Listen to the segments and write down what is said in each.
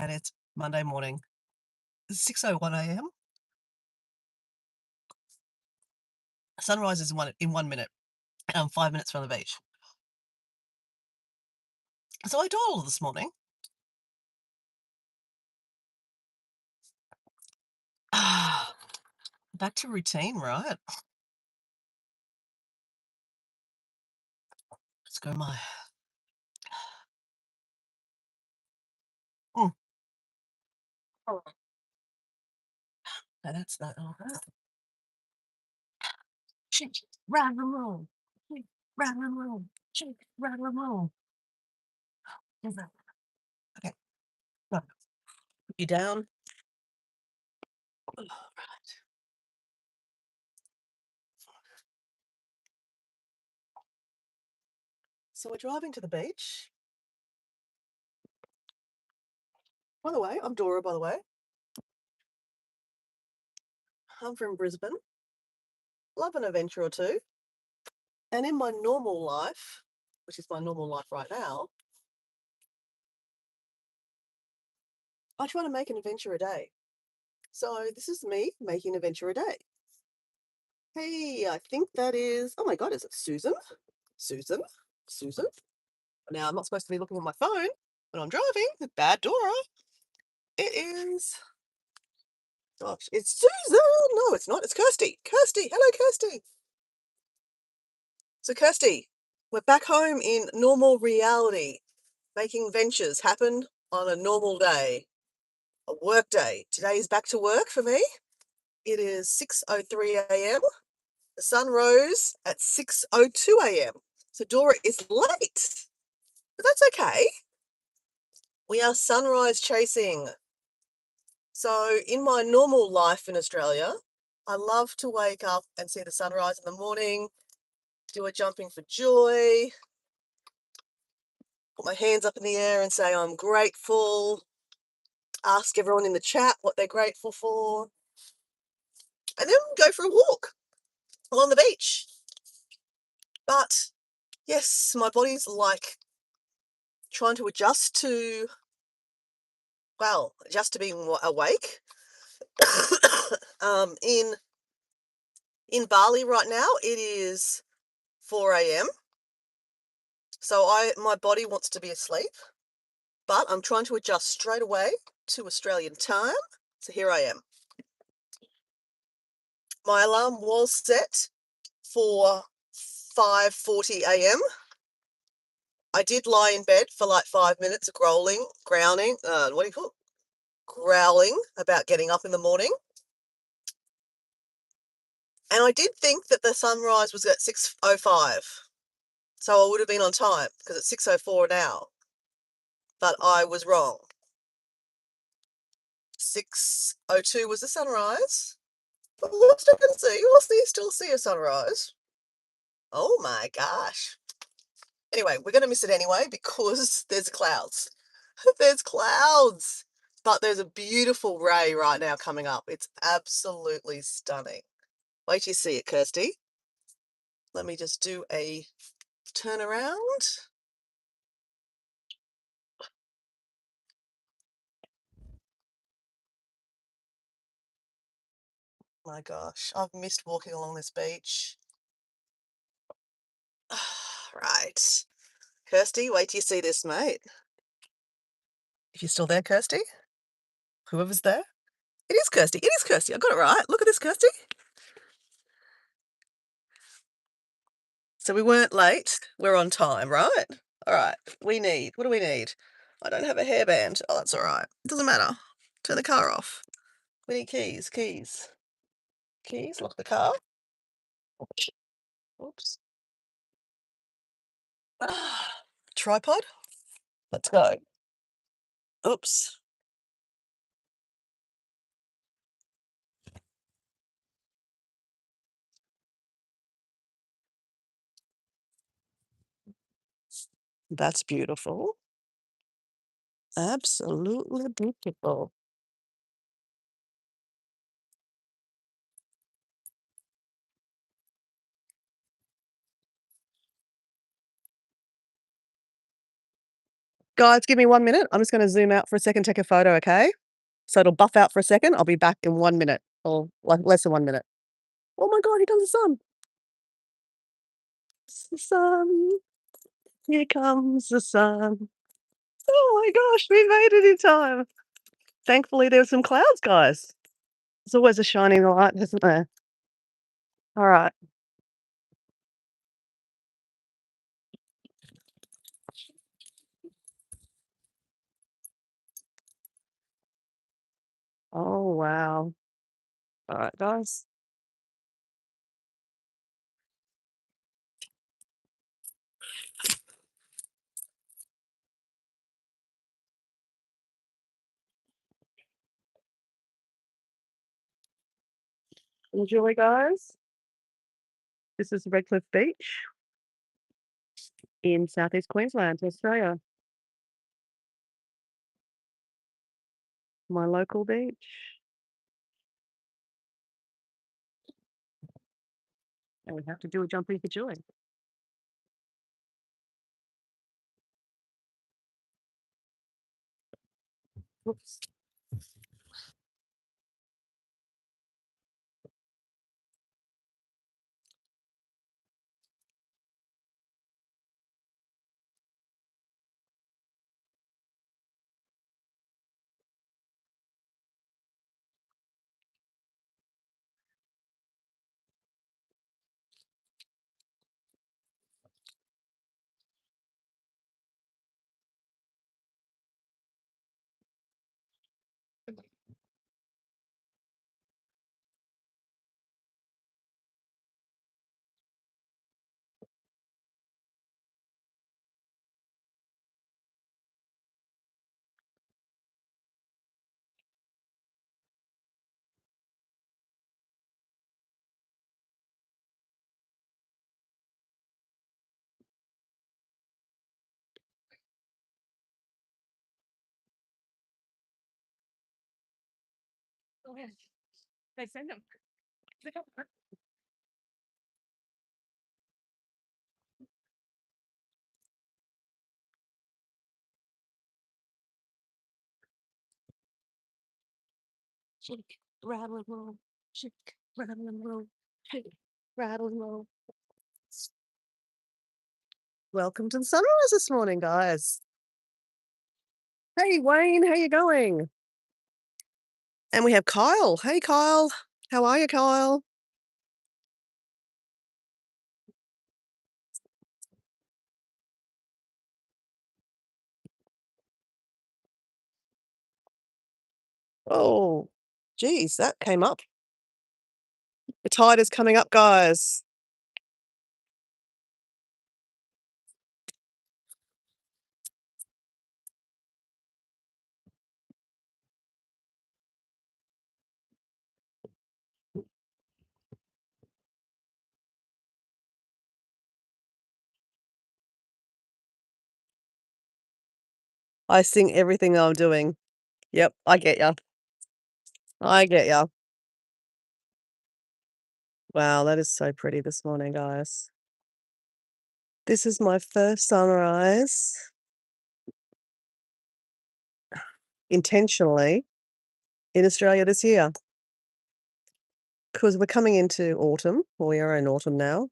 and it's Monday morning, 6:01 a.m. Sunrise is in 1 minute, and I'm 5 minutes from the beach. So I dawdled this morning. Back to routine, right? Let's go my. Mm. Oh, no, that's not all that. Shake, rattle, and roll. Shake, rattle, and roll. Shake, rattle, and roll. Is that okay? No, put you down. Oh, right. So we're driving to the beach. By the way, I'm Dora. By the way, I'm from Brisbane. Love an adventure or two. And in my normal life, which is my normal life right now, I try to make an adventure a day. So this is me making an adventure a day. Hey, I think that is, oh my God, is it Susan? Susan? Susan? Now I'm not supposed to be looking at my phone when I'm driving. Bad Dora. It is, gosh, it's Susan. No, it's not. It's Kirsty. Kirsty. Hello, Kirsty. So, Kirsty, we're back home in normal reality, making ventures happen on a normal day, a work day. Today is back to work for me. It is 6:03 a.m. The sun rose at 6:02 a.m. So Dora is late, but that's okay. We are sunrise chasing. So in my normal life in Australia, I love to wake up and see the sunrise in the morning, do a jumping for joy, put my hands up in the air and say I'm grateful, ask everyone in the chat what they're grateful for, and then go for a walk along the beach. But yes, my body's like trying to adjust to, well, just to being awake. In Bali right now, it is 4 a.m. So my body wants to be asleep, but I'm trying to adjust straight away to Australian time. So here I am. My alarm was set for 5:40 a.m. I did lie in bed for like 5 minutes, growling about getting up in the morning. And I did think that the sunrise was at 6:05. So I would have been on time because it's 6:04 now. But I was wrong. 6:02 was the sunrise. But we'll still see. We'll still see a sunrise. Oh my gosh. Anyway, we're going to miss it anyway because there's clouds. There's clouds. But there's a beautiful ray right now coming up. It's absolutely stunning. Wait till you see it, Kirsty. Let me just do a turn around. My gosh, I've missed walking along this beach. Right. Kirsty, wait till you see this, mate. If you're still there, Kirsty? Whoever's there? It is Kirsty. It is Kirsty. I got it right. Look at this, Kirsty. So we weren't late. We're on time, right? All right. What do we need? I don't have a hairband. Oh, that's all right. It doesn't matter. Turn the car off. We need keys. Keys. Keys. Lock the car. Oops. Tripod. Let's go. Oops. That's beautiful. Absolutely beautiful. Guys, give me 1 minute. I'm just gonna zoom out for a second, take a photo, okay? So it'll buff out for a second. I'll be back in 1 minute or, like, less than 1 minute. Oh my god, here comes the sun. It's the sun. Here comes the sun. Oh my gosh, we made it in time. Thankfully, there were some clouds, guys. There's always a shining light, isn't there? Alright. Oh, wow. Alright, guys. Enjoy, guys. This is Redcliffe Beach in Southeast Queensland, Australia. My local beach. And we have to do a jumping for joy. Whoops. Go ahead. They send them. Shake, rattle, and roll. Shake, rattle, and roll. Shake, rattle, and roll. Welcome to the sunrise this morning, guys. Hey, Wayne, how you going? And we have Kyle. Hey, Kyle. How are you, Kyle? Oh, geez, that came up. The tide is coming up, guys. I sing everything I'm doing. Yep, I get ya. I get ya. Wow, that is so pretty this morning, guys. This is my first sunrise intentionally in Australia this year because we're coming into autumn. Well, we are in autumn now.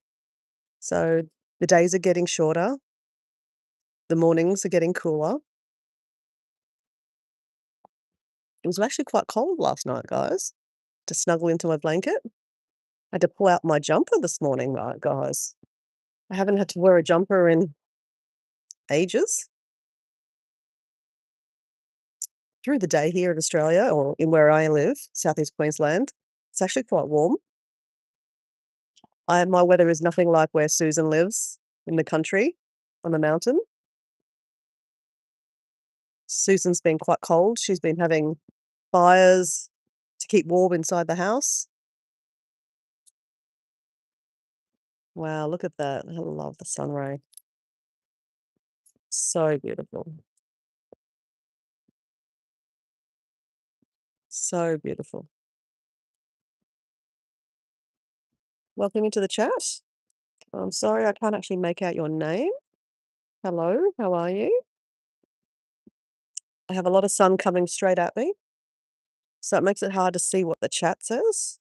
So the days are getting shorter, the mornings are getting cooler. It was actually quite cold last night, guys, to snuggle into my blanket. I had to pull out my jumper this morning, right, guys. I haven't had to wear a jumper in ages. Through the day here in Australia or in where I live, Southeast Queensland, it's actually quite warm. My weather is nothing like where Susan lives in the country on the mountain. Susan's been quite cold. She's been having fires to keep warm inside the house. Wow, look at that. I love the sun ray. So beautiful. So beautiful. Welcome into the chat. I'm sorry I can't actually make out your name. Hello, how are you? I have a lot of sun coming straight at me, so it makes it hard to see what the chat says.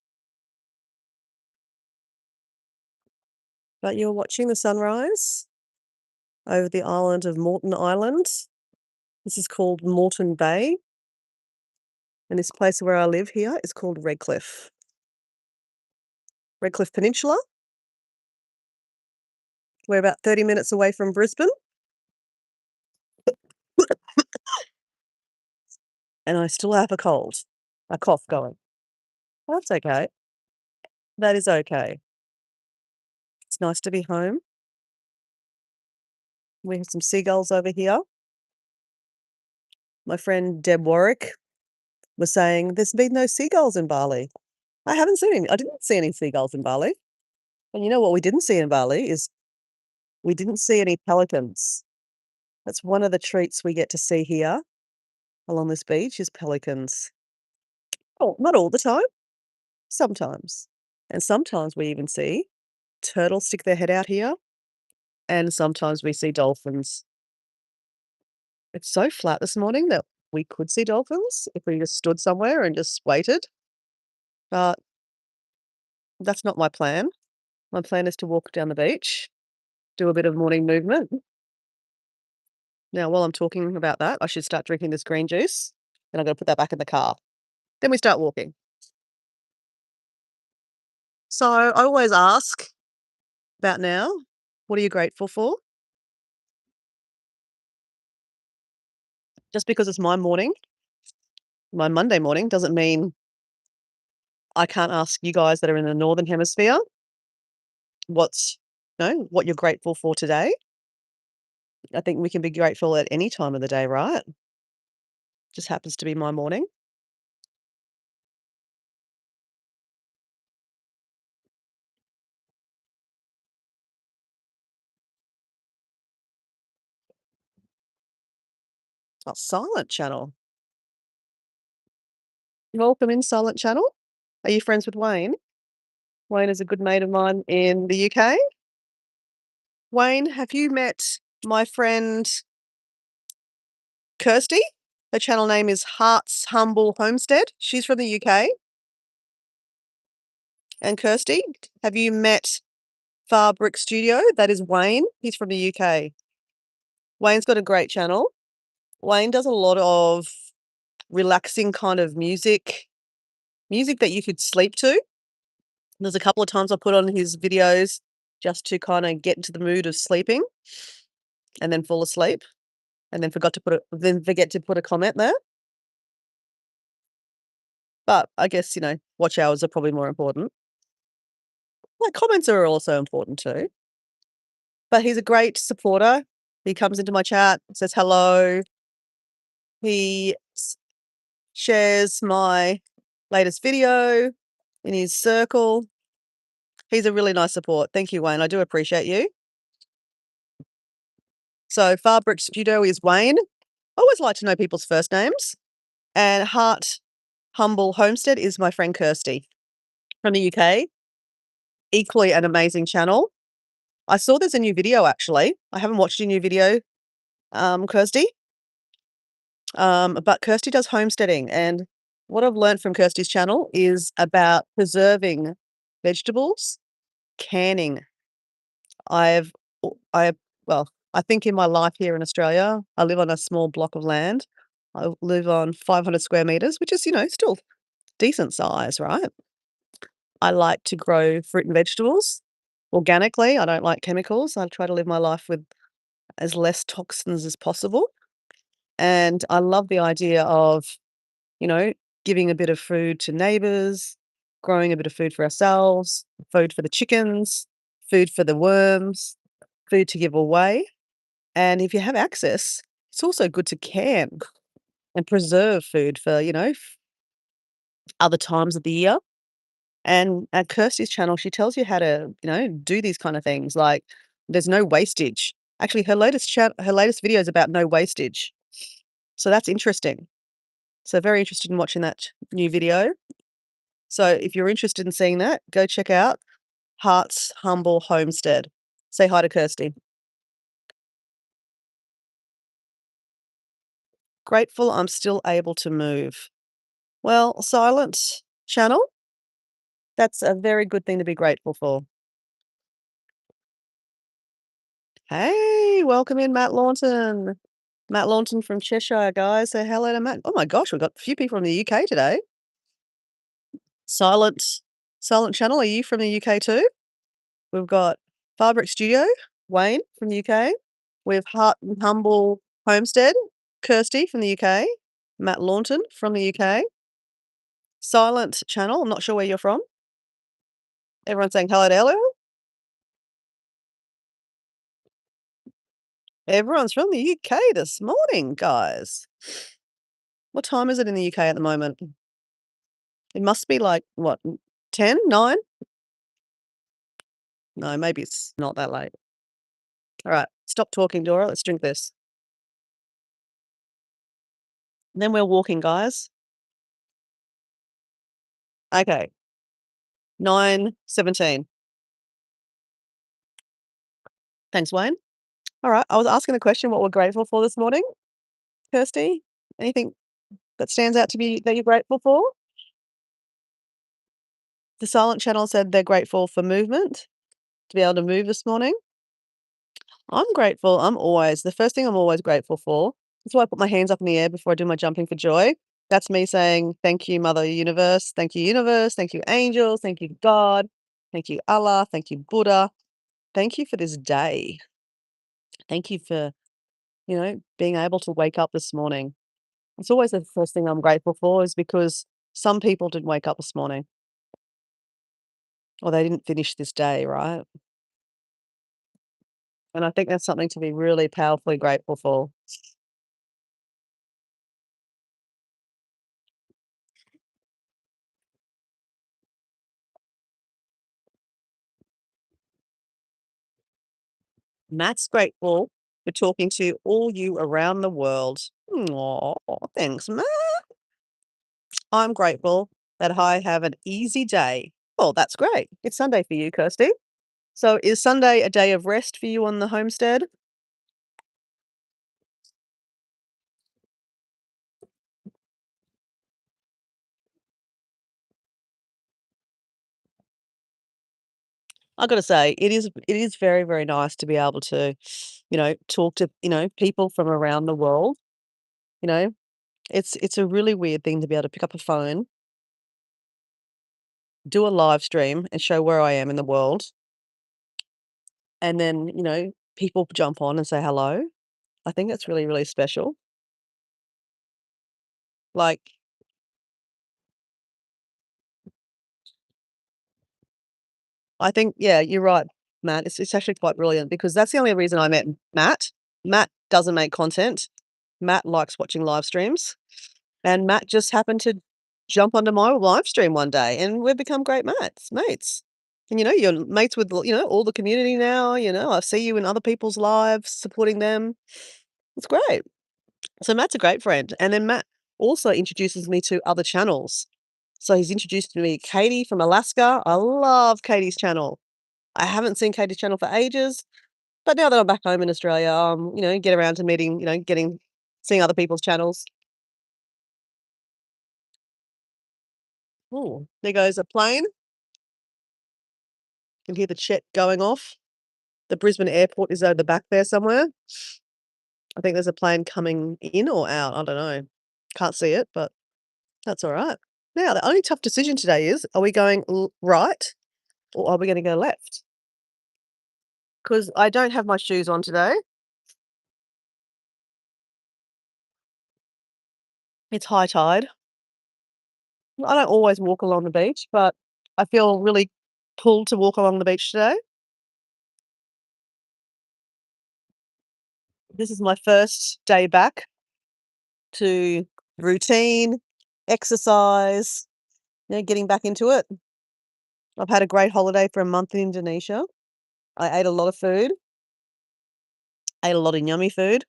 But you're watching the sunrise over the island of Moreton Island. This is called Moreton Bay, and this place where I live here is called Redcliffe. Redcliffe Peninsula. We're about 30 minutes away from Brisbane. And I still have a cough going. That's okay. That is okay. It's nice to be home. We have some seagulls over here. My friend Deb Warwick was saying there's been no seagulls in Bali. I haven't seen any. I didn't see any seagulls in Bali. And you know what we didn't see in Bali is we didn't see any pelicans. That's one of the treats we get to see here along this beach is pelicans. Oh, not all the time. Sometimes. And sometimes we even see turtles stick their head out here. And sometimes we see dolphins. It's so flat this morning that we could see dolphins if we just stood somewhere and just waited. But that's not my plan. My plan is to walk down the beach, do a bit of morning movement. Now, while I'm talking about that, I should start drinking this green juice. Then I'm going to put that back in the car. Then we start walking. So I always ask about now, what are you grateful for? Just because it's my morning, my Monday morning, doesn't mean I can't ask you guys that are in the Northern Hemisphere what you're grateful for today. I think we can be grateful at any time of the day, right? Just happens to be my morning. Oh, Silent Channel. Welcome in, Silent Channel. Are you friends with Wayne? Wayne is a good mate of mine in the UK. Wayne, have you met my friend Kirsty? Her channel name is Heart's Humble Homestead. She's from the UK. And Kirsty, have you met Far Brick Studio? That is Wayne. He's from the UK. Wayne's got a great channel. Wayne does a lot of relaxing kind of music that you could sleep to. There's a couple of times I put on his videos just to kind of get into the mood of sleeping and then fall asleep and then forget to put a comment there. But I guess, watch hours are probably more important. Like comments are also important too. But he's a great supporter. He comes into my chat, says hello. He shares my latest video in his circle. He's a really nice support. Thank you, Wayne. I do appreciate you. So Far Brick Studio is Wayne. I always like to know people's first names. And Heart Humble Homestead is my friend Kirsty from the UK. Equally an amazing channel. I saw there's a new video actually. I haven't watched your new video, Kirsty. But Kirsty does homesteading, and what I've learned from Kirsty's channel is about preserving vegetables, canning. I think in my life here in Australia, I live on a small block of land. I live on 500 square meters, which is, still decent size, right? I like to grow fruit and vegetables organically. I don't like chemicals. I try to live my life with as less toxins as possible. And I love the idea of, giving a bit of food to neighbors, growing a bit of food for ourselves, food for the chickens, food for the worms, food to give away. And if you have access, it's also good to can and preserve food for, other times of the year. And at Kirsty's channel, she tells you how to, do these kind of things. Like there's no wastage. Actually, her latest video is about no wastage. So that's interesting. So very interested in watching that new video. So if you're interested in seeing that, go check out Heart's Humble Homestead. Say hi to Kirsty. Great. Grateful I'm still able to move. Well, silent channel, that's a very good thing to be grateful for. Hey, welcome in, Matt Launton. Matt Launton from Cheshire, guys. Say hello to Matt. Oh my gosh, we've got a few people from the UK today. Silent silent channel, are you from the UK too? We've got Fabric Studio, Wayne from the UK. We have Heart and Humble Homestead, Kirsty from the UK. Matt Launton from the UK. Silent channel, I'm not sure where you're from. Everyone's saying hello to hello. Everyone's from the UK this morning, guys. What time is it in the UK at the moment? It must be like, what, 10, 9? No, maybe it's not that late. All right, stop talking, Dora. Let's drink this. And then we're walking, guys. Okay, 9:17. Thanks, Wayne. All right, I was asking the question what we're grateful for this morning. Kirsty, anything that stands out to be that you're grateful for? The silent channel said they're grateful for movement, to be able to move this morning. I'm grateful. The first thing I'm always grateful for. That's why I put my hands up in the air before I do my jumping for joy. That's me saying, thank you, Mother Universe. Thank you, Universe. Thank you, angels. Thank you, God. Thank you, Allah. Thank you, Buddha. Thank you for this day. Thank you for, being able to wake up this morning. It's always the first thing I'm grateful for is because some people didn't wake up this morning or they didn't finish this day, right? And I think that's something to be really powerfully grateful for. Matt's grateful for talking to all you around the world. Aw, thanks, Matt. I'm grateful that I have an easy day. Oh, that's great. It's Sunday for you, Kirsty. So is Sunday a day of rest for you on the homestead? I gotta say, it is very, very nice to be able to, talk to, people from around the world. You know, it's a really weird thing to be able to pick up a phone, do a live stream, and show where I am in the world, and then, people jump on and say hello. I think that's really, really special. Like, I think, yeah, you're right, Matt. It's actually quite brilliant because that's the only reason I met Matt. Matt doesn't make content. Matt likes watching live streams, and Matt just happened to jump onto my live stream one day, and we've become great mates. And you're mates with all the community now. I see you in other people's lives, supporting them. It's great. So Matt's a great friend, and then Matt also introduces me to other channels. So he's introduced me Katie from Alaska. I love Katie's channel. I haven't seen Katie's channel for ages, but now that I'm back home in Australia, get around to meeting, seeing other people's channels. Oh, there goes a plane. Can hear the jet going off. The Brisbane airport is over the back there somewhere. I think there's a plane coming in or out. I don't know. Can't see it, but that's all right. Now, the only tough decision today is, are we going right or are we going to go left? Because I don't have my shoes on today. It's high tide. I don't always walk along the beach, but I feel really pulled to walk along the beach today. This is my first day back to routine, exercise, getting back into it. I've had a great holiday for a month in Indonesia. I ate a lot of food, ate a lot of yummy food,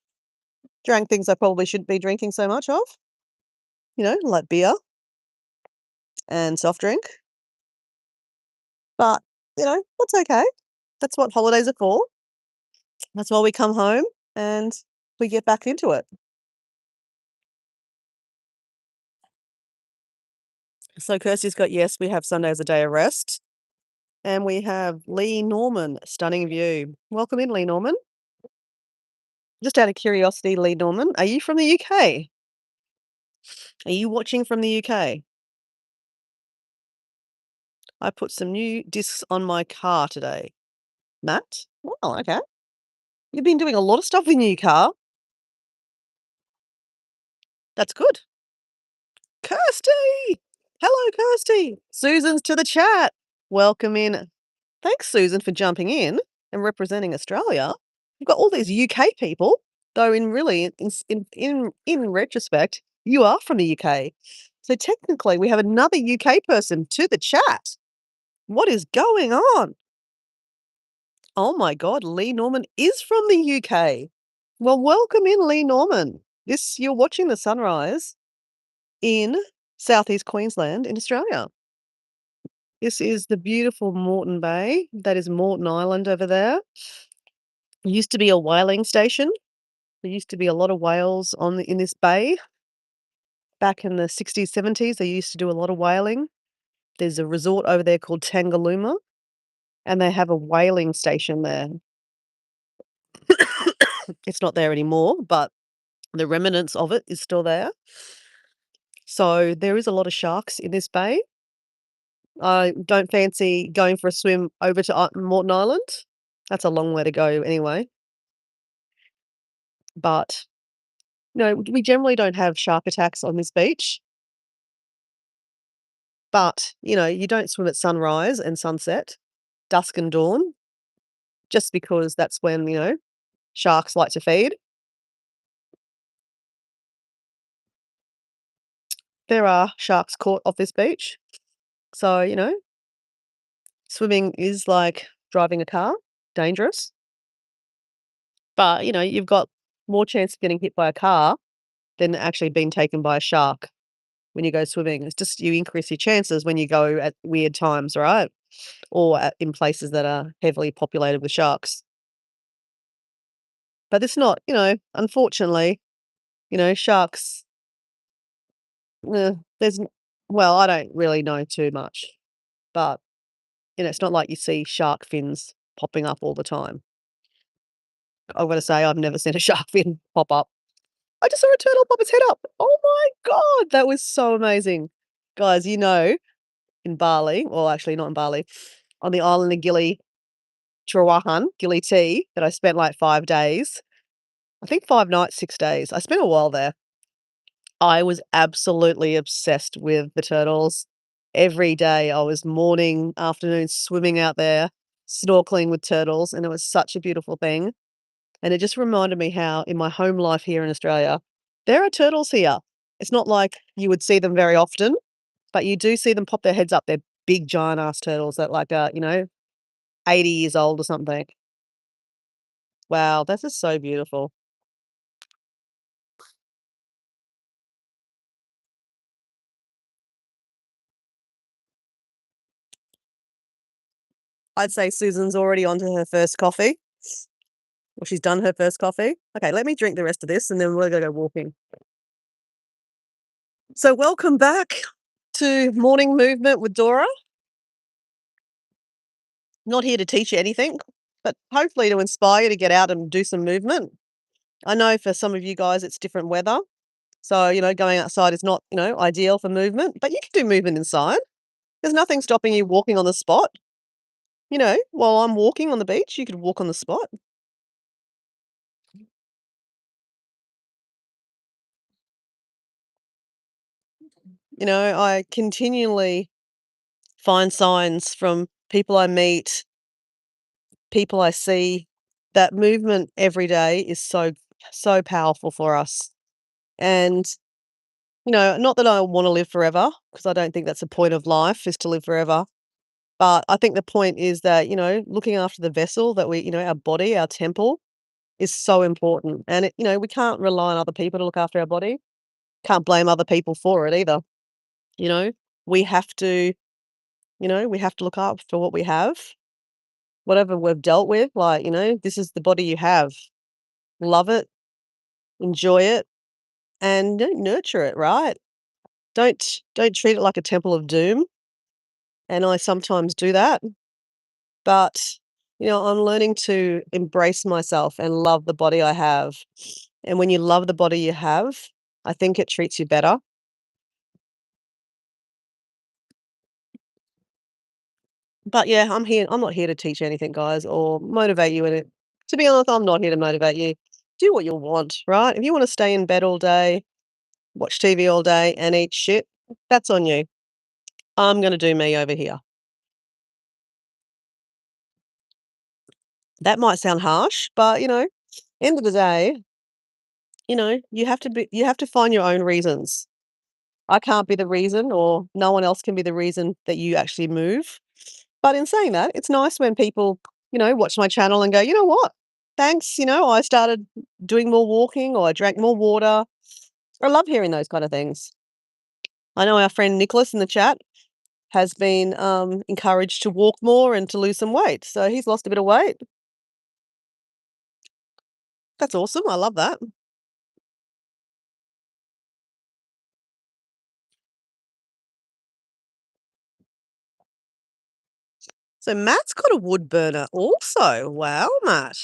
drank things I probably shouldn't be drinking so much of, like beer and soft drink. But, that's okay. That's what holidays are for. That's why we come home and we get back into it. So Kirsty's got yes, we have Sunday as a day of rest. And we have Lee Norman, stunning view. Welcome in, Lee Norman. Just out of curiosity, Lee Norman, are you from the UK? Are you watching from the UK? I put some new discs on my car today. Matt? Well, okay. You've been doing a lot of stuff in your car. That's good. Kirsty! Hello, Kirsty. Susan's to the chat. Welcome in. Thanks, Susan, for jumping in and representing Australia. You've got all these UK people, though in retrospect, you are from the UK. So technically, we have another UK person to the chat. What is going on? Oh my God, Lee Norman is from the UK. Well, welcome in, Lee Norman. You're watching the sunrise in southeast Queensland in Australia. This is the beautiful Moreton Bay. That is Moreton Island over there. It used to be a whaling station. There used to be a lot of whales in this bay. Back in the 60s, 70s, they used to do a lot of whaling. There's a resort over there called Tangalooma, and they have a whaling station there. It's not there anymore, but the remnants of it is still there. So there is a lot of sharks in this bay. I don't fancy going for a swim over to Moreton Island. That's a long way to go anyway. But no, we generally don't have shark attacks on this beach. But, you don't swim at sunrise and sunset, dusk and dawn, just because that's when, sharks like to feed. There are sharks caught off this beach. So, swimming is like driving a car, dangerous. But, you've got more chance of getting hit by a car than actually being taken by a shark when you go swimming. It's just you increase your chances when you go at weird times, right? Or in places that are heavily populated with sharks. But it's not, unfortunately, sharks, there's, well, I don't really know too much, but, it's not like you see shark fins popping up all the time. I've got to say, I've never seen a shark fin pop up. I just saw a turtle pop its head up. Oh my God, that was so amazing. Guys, in Bali, well, actually not in Bali, on the island of Gili T, that I spent like 5 days. I think 5 nights, 6 days. I spent a while there. I was absolutely obsessed with the turtles. Every day I was morning, afternoon swimming out there, snorkeling with turtles, and it was such a beautiful thing. And it just reminded me how in my home life here in Australia, there are turtles here. It's not like you would see them very often, but you do see them pop their heads up. They're big giant ass turtles that 80 years old or something. Wow, that's just so beautiful. I'd say Susan's already onto her first coffee. Well, she's done her first coffee. Okay, let me drink the rest of this and then we're gonna go walking. So welcome back to Morning Movement with Dora. Not here to teach you anything, but hopefully to inspire you to get out and do some movement. I know for some of you guys it's different weather. So, going outside is not, ideal for movement, but you can do movement inside. There's nothing stopping you walking on the spot. While I'm walking on the beach, you could walk on the spot. I continually find signs from people I meet, people I see, that movement every day is so, so powerful for us. And, not that I want to live forever, because I don't think that's the point of life is to live forever. But I think the point is that, looking after the vessel that our body, our temple is so important. And, we can't rely on other people to look after our body. Can't blame other people for it either. You know, we have to, we have to look after what we have, whatever we've dealt with. Like, this is the body you have. Love it, enjoy it, and nurture it, right? Don't treat it like a temple of doom, and I sometimes do that, but, I'm learning to embrace myself and love the body I have, and when you love the body you have, I think it treats you better. But, yeah, I'm not here to teach anything, guys, or motivate you in it. To be honest, I'm not here to motivate you. Do what you want, right? If you wanna stay in bed all day, watch TV all day, and eat shit, that's on you. I'm gonna do me over here. That might sound harsh, but, end of the day, you have to find your own reasons. I can't be the reason or no one else can be the reason that you actually move. But in saying that, it's nice when people, watch my channel and go, "You know what? Thanks, I started doing more walking or I drank more water." I love hearing those kind of things. I know our friend Nicholas in the chat has been encouraged to walk more and to lose some weight. So he's lost a bit of weight. That's awesome. I love that. So Matt's got a wood burner also. Wow, Matt.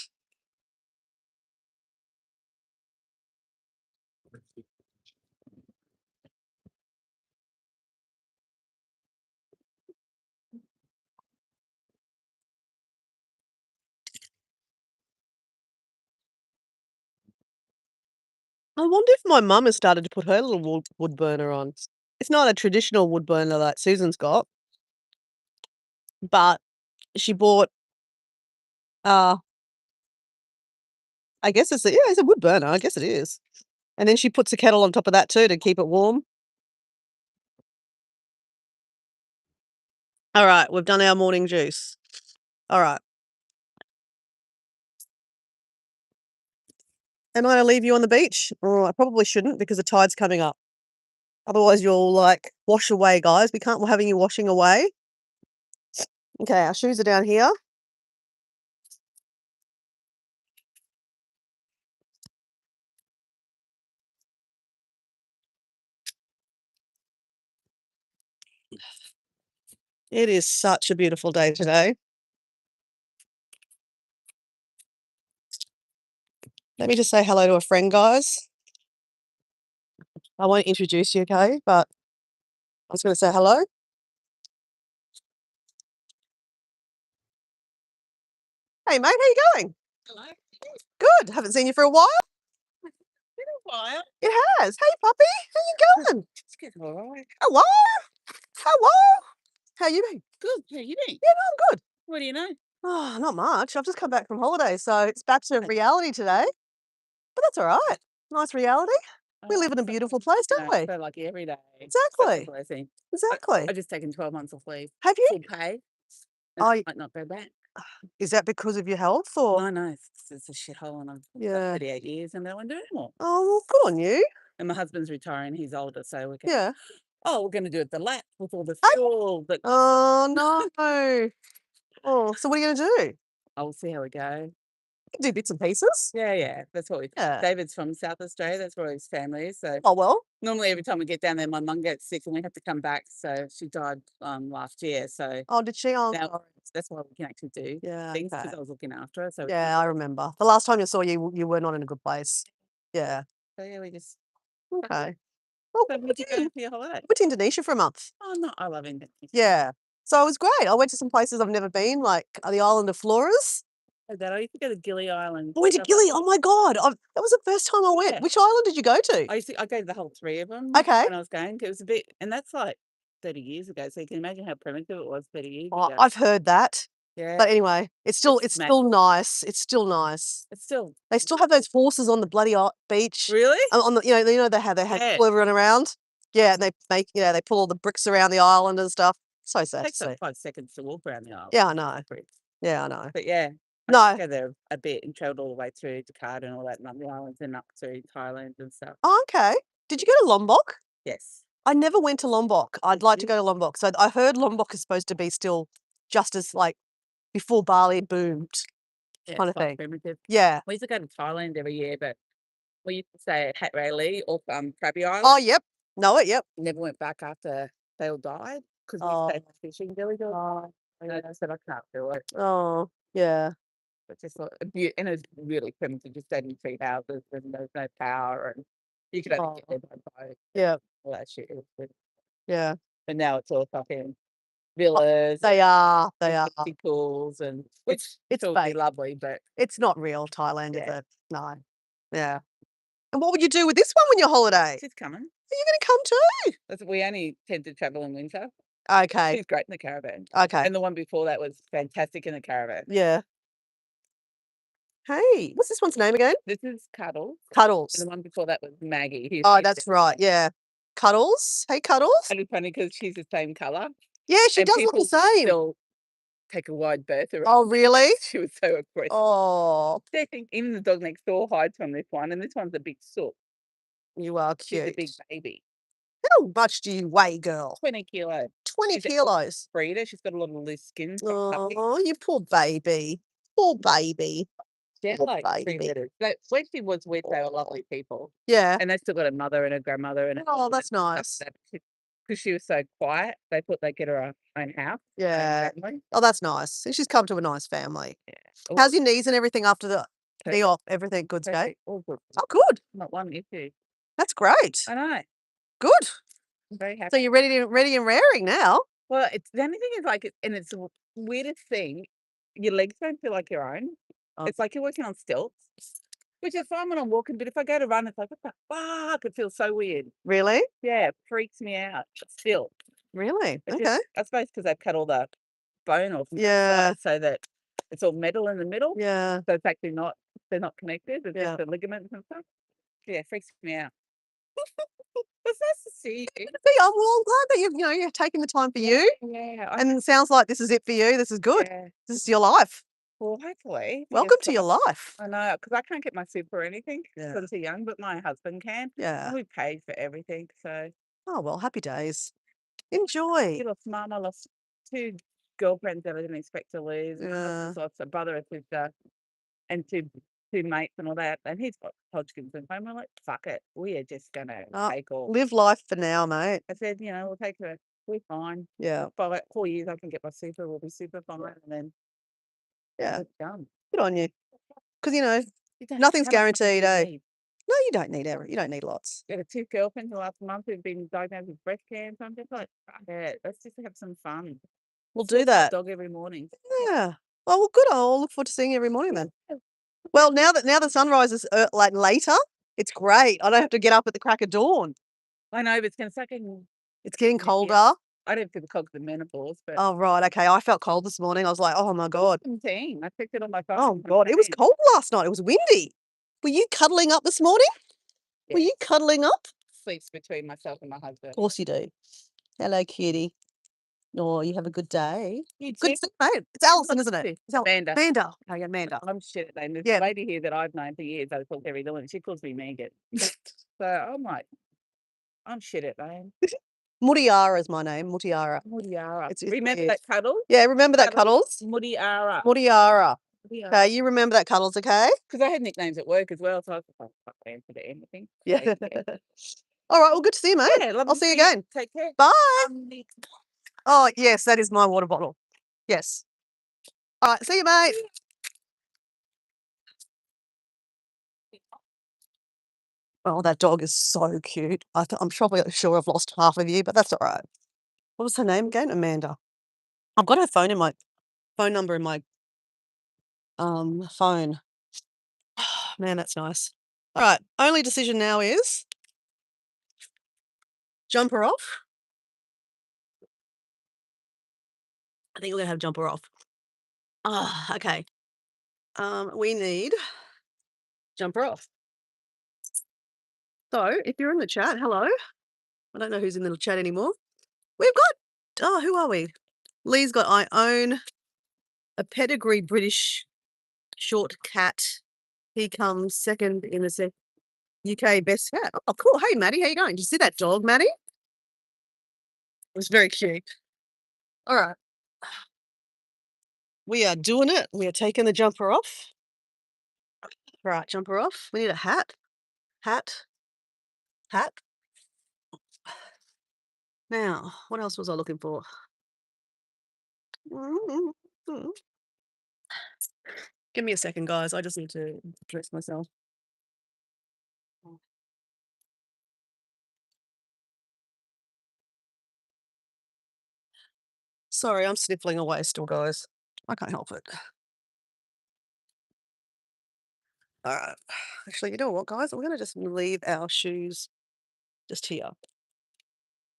I wonder if my mum has started to put her little wood burner on. It's not a traditional wood burner like Susan's got, but she bought, uh, I guess it's a wood burner. I guess it is. And then she puts a kettle on top of that too to keep it warm. All right, we've done our morning juice. All right. Am I gonna leave you on the beach? Oh, I probably shouldn't because the tide's coming up. Otherwise, you'll like wash away, guys. We can't have you washing away. Okay, our shoes are down here. It is such a beautiful day today. Let me just say hello to a friend, guys. I won't introduce you, okay? But I was going to say hello. Hey, mate, how you going? Hello. Good. Haven't seen you for a while. Been a while. It has. Hey, puppy, how you going? It's getting all right. Hello. Hello. How you been? Good. How you been? Yeah, no, I'm good. What do you know? Oh, not much. I've just come back from holiday, so it's back to reality today. But that's all right. Nice reality. We live in a beautiful place, don't we? So lucky every day. Such Exactly. a blessing. Exactly. I've just taken 12 months off leave. Have you? Full pay. Oh, I might not go back. is that because of your health or? No, it's a shithole, and I've Yeah. 38 years, and I don't want to do it anymore. Oh, well, good on you. And my husband's retiring; he's older, so we're going. Yeah. Oh, we're going to do it the lap with all the Hey. fuel. But Oh no. Oh, so what are you gonna do? I'll see how we go. Do bits and pieces? Yeah. That's what we. Yeah. David's from South Australia. That's where his family is. So Oh well. normally every time we get down there, my mum gets sick and we have to come back. So she died last year. So Oh, did she? Oh, now sorry. that's why we can actually do Yeah. things because Okay. I was looking after her. So Yeah, I remember. The last time I saw you, you were not in a good place. Yeah. yeah, we just. Okay. Well, So where'd you go for your holiday? went to Indonesia for a month. Oh no, I love Indonesia. Yeah. So it was great. I went to some places I've never been, like the island of Flores. That I used to go to Gili Island. I went to Gili. Oh my God. That was the first time I went. Yeah. Which island did you go to? I go to the whole three of them. Okay. When I was going, it was a bit, and that's like 30 years ago. So you can imagine how primitive it was 30 years Oh, ago. I've heard that. Yeah. But anyway, it's still nice. It's still nice. It's still. They still have those horses on the bloody beach. Really? On the they have Yeah. pull everyone around. Yeah, and they make they pull all the bricks around the island and stuff. So sad It to takes see. like 5 seconds to walk around the island. Yeah, I know. Yeah, I know. But yeah, I No. go there a bit and traveled all the way through Jakarta and all that, and up the islands and up to Thailand and stuff. Oh, okay. Did you go to Lombok? Yes. I never went to Lombok. I'd like to you? go to Lombok. So I heard Lombok is supposed to be still just as like before Bali boomed Yeah, kind it's of quite thing. primitive. Yeah. We used to go to Thailand every year, but we used to stay at Hat Rayleigh or Krabi Island. Oh, yep. Know it, yep. Never went back after they all died because we Oh. stayed fishing Billy Dog. Oh, And I said, "I can't do it." oh, yeah. But just thought and it was really primitive, just stayed in tree houses and there was no power and you could only get Oh, there by boat, yeah, all that shit. It was good. yeah. But now it's all fucking Oh, villas they are, they and are. swimming pools and which It's still would be fake. lovely, but It's not real Thailand, is yeah, it? No. Yeah. And what would you do with this one when your holiday? she's coming. Are you gonna come too? We only tend to travel in winter. Okay, She's great in the caravan. okay. And the one before that was fantastic in the caravan. Yeah. Hey, what's this one's name again? This is Cuddles, and Cuddles. the one before that was Maggie. Oh, that's right, yeah. Cuddles? Hey, Cuddles? And it's funny because she's the same colour, Yeah, she and does look the people same. still take a wide berth around. Oh, really? She was so aggressive. Oh, They think even the dog next door hides from this one, and this one's a big sook. you are She's a cute. big baby, How much do you weigh, girl? 20 kilos. 20 She's a kilos. breeder. She's got a lot of loose skin from puppy. Oh, you poor baby. Poor baby. They're Poor like 3 baby. litters. But when she was with, they were lovely people, Yeah. and they still got a mother and a grandmother and Oh, that's nice. because she was so quiet, they thought they'd get her her own house, her own Yeah. family. Oh, that's nice. And she's come to a nice family. Yeah. All How's your knees and everything after the knee perfect, op? Everything good, Skate? perfect, all good. Oh, good. Not one issue. That's great. I know. Good. I'm very So happy. you're ready and raring now. Well, it's the only thing is like, and it's the weirdest thing. Your legs don't feel like your own. Oh, It's like you're working on stilts, which is fine when I'm walking. But if I go to run, it's like, what the fuck? It feels so weird. really? Yeah, it freaks me out. But still, Really? it Okay. just, I suppose because they've cut all the bone off on both Yeah. sides so that it's all metal in the middle. Yeah. So it's actually not, they're not connected. It's Yeah. just the ligaments and stuff. Yeah, it freaks me out. It's nice to see you. See, I'm glad that you're taking the time for you. Yeah, And it sounds like this is it for you. This is good. yeah. This is your life. Well, hopefully, fingers Welcome to your crossed. life. I know, because I can't get my super or anything because Yeah. I'm too young, but my husband can, Yeah. and we paid for everything. So Oh, well, happy days. Enjoy. he lost mum, I lost 2 girlfriends that I didn't expect to lose. My Yeah. husband's lost a brother, a sister, and 2 mates and all that, and he's got Hodgkin's lymphoma. We're like, "Fuck it, we are just gonna Oh, take all." live life for now, mate. I said, "We'll take her. We're fine. Yeah. For like 4 years, I can get my super. We'll be super fine, and then Yeah. it's done." Good on you. Because, You don't nothing's how much money do guaranteed, you eh? need? No, you don't need lots. Got 2 girlfriends in the last month who've been diagnosed with breast cancer. I'm just like, "Fuck it, let's just have some fun." We'll Let's walk do our that. dog every morning. Yeah. Oh, well, good. I'll look forward to seeing you every morning then. Yeah. Well, now the sunrise is like later, it's great. I don't have to get up at the crack of dawn. I know, but it's gonna start getting It's getting yeah. colder. I don't feel the cogs of menopause, but Oh, right. Okay. I felt cold this morning. I was like, oh my God. 17. I checked it on my phone. Oh My God. It was phone. cold last night. It was windy. Were you cuddling up this morning? Were Yeah, you cuddling up? sleeps between myself and my husband. Of course you do. Hello, kitty. Oh, you have a good day. You Good too. to see you, mate. It's Alison, isn't it? It's Amanda. Amanda. Oh, yeah, Amanda. I'm shit at names. There's Yeah. a lady here that I've known for years. I call every little, and she calls me Megan. So I'm like, I'm shit at names. Mutiara is my name. Mutiara. Mutiara. It's Remember weird. that cuddle? Yeah, remember that Cuddles? Mutiara. Mutiara. Mutiara. Okay, you remember that Cuddles, okay? Because I had nicknames at work as well, so I was like, "Oh, fuck, I answered anything." Yeah. So, yeah. All right, well, good to see you, mate. Yeah, love I'll to see you see you. again. Take care. Bye. Nick. Oh, yes, that is my water bottle. Yes. All right, see you, mate. Oh, that dog is so cute. I'm probably sure I've lost half of you, but that's all right. What was her name again? Amanda. I've got her phone number in my phone. Man, that's nice. All right, only decision now is jump her off. I think we're gonna have jump her off. Ah, okay. We need jump her off. So if you're in the chat, hello. I don't know who's in the chat anymore. We've got, who are we? Lee's got I own a pedigree British short cat. He comes second in the UK best cat. Oh, cool. Hey, Maddie, how you going? Did you see that dog, Maddie? It was very cute. All right. We are doing it. We are taking the jumper off. Right, jumper off. We need a hat. Hat. Hat. Now, what else was I looking for? Give me a second, guys. I just need to dress myself. Sorry, I'm sniffling away still, guys. I can't help it. All right. Actually, you know what, guys? We're going to just leave our shoes just here.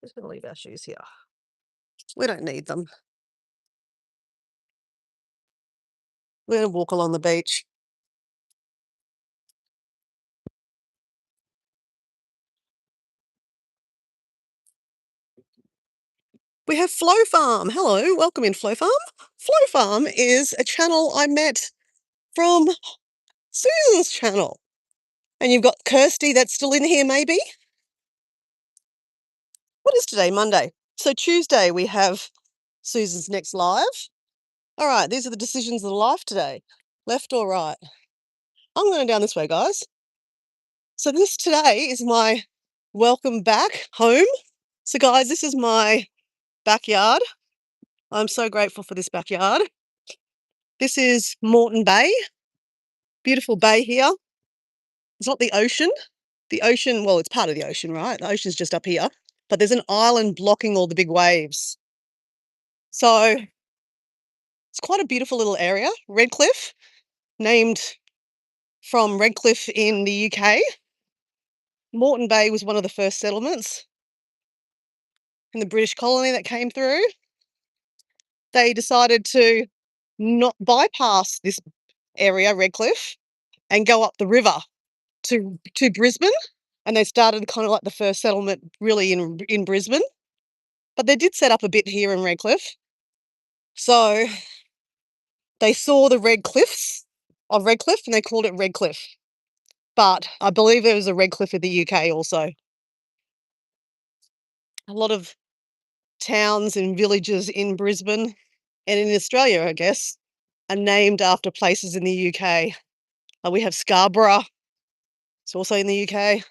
Just going to leave our shoes here. We don't need them. We're going to walk along the beach. We have Flow Farm. Hello, welcome in Flow Farm. Flow Farm is a channel I met from Susan's channel. And you've got Kirsty that's still in here, maybe? What is today? Monday. So Tuesday we have Susan's next live. All right, these are the decisions of the life today. Left or right? I'm going down this way, guys. So this today is my welcome back home. So guys, this is my backyard. I'm so grateful for this backyard. This is Moreton Bay. Beautiful bay here. It's not the ocean. The ocean, well, it's part of the ocean, right? The ocean's just up here, but there's an island blocking all the big waves. So it's quite a beautiful little area. Redcliffe, named from Redcliffe in the UK. Moreton Bay was one of the first settlements in the British colony that came through. They decided to not bypass this area, Redcliffe, and go up the river to Brisbane. And they started kind of like the first settlement really in Brisbane. But they did set up a bit here in Redcliffe. So they saw the red cliffs of Redcliffe and they called it Redcliffe. But I believe there was a Redcliffe in the UK also. A lot of towns and villages in Brisbane and in Australia, I guess, are named after places in the UK. We have Scarborough. It's also in the UK.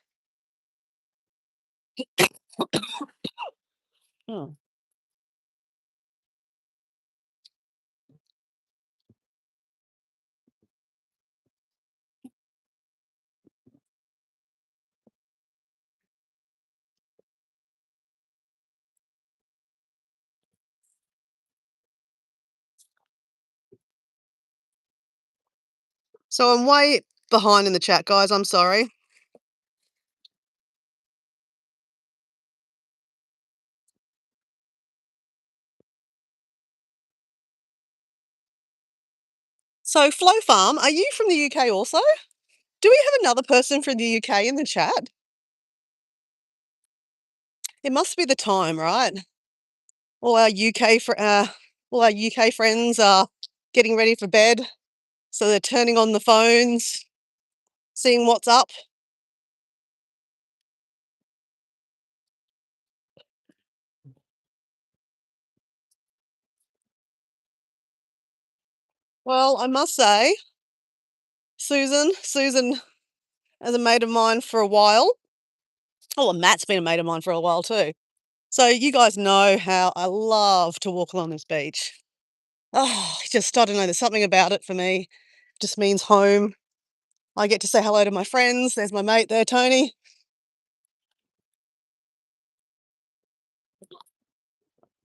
Oh. So I'm way behind in the chat, guys. I'm sorry. So Flow Farm, are you from the UK also? Do we have another person from the UK in the chat? It must be the time, right? All our all our UK friends are getting ready for bed, so they're turning on the phones, seeing what's up. Well, I must say, Susan is a mate of mine for a while. Oh, and Matt's been a mate of mine for a while too. So you guys know how I love to walk along this beach. Oh, I don't know, there's something about it for me. It just means home. I get to say hello to my friends. There's my mate there, Tony.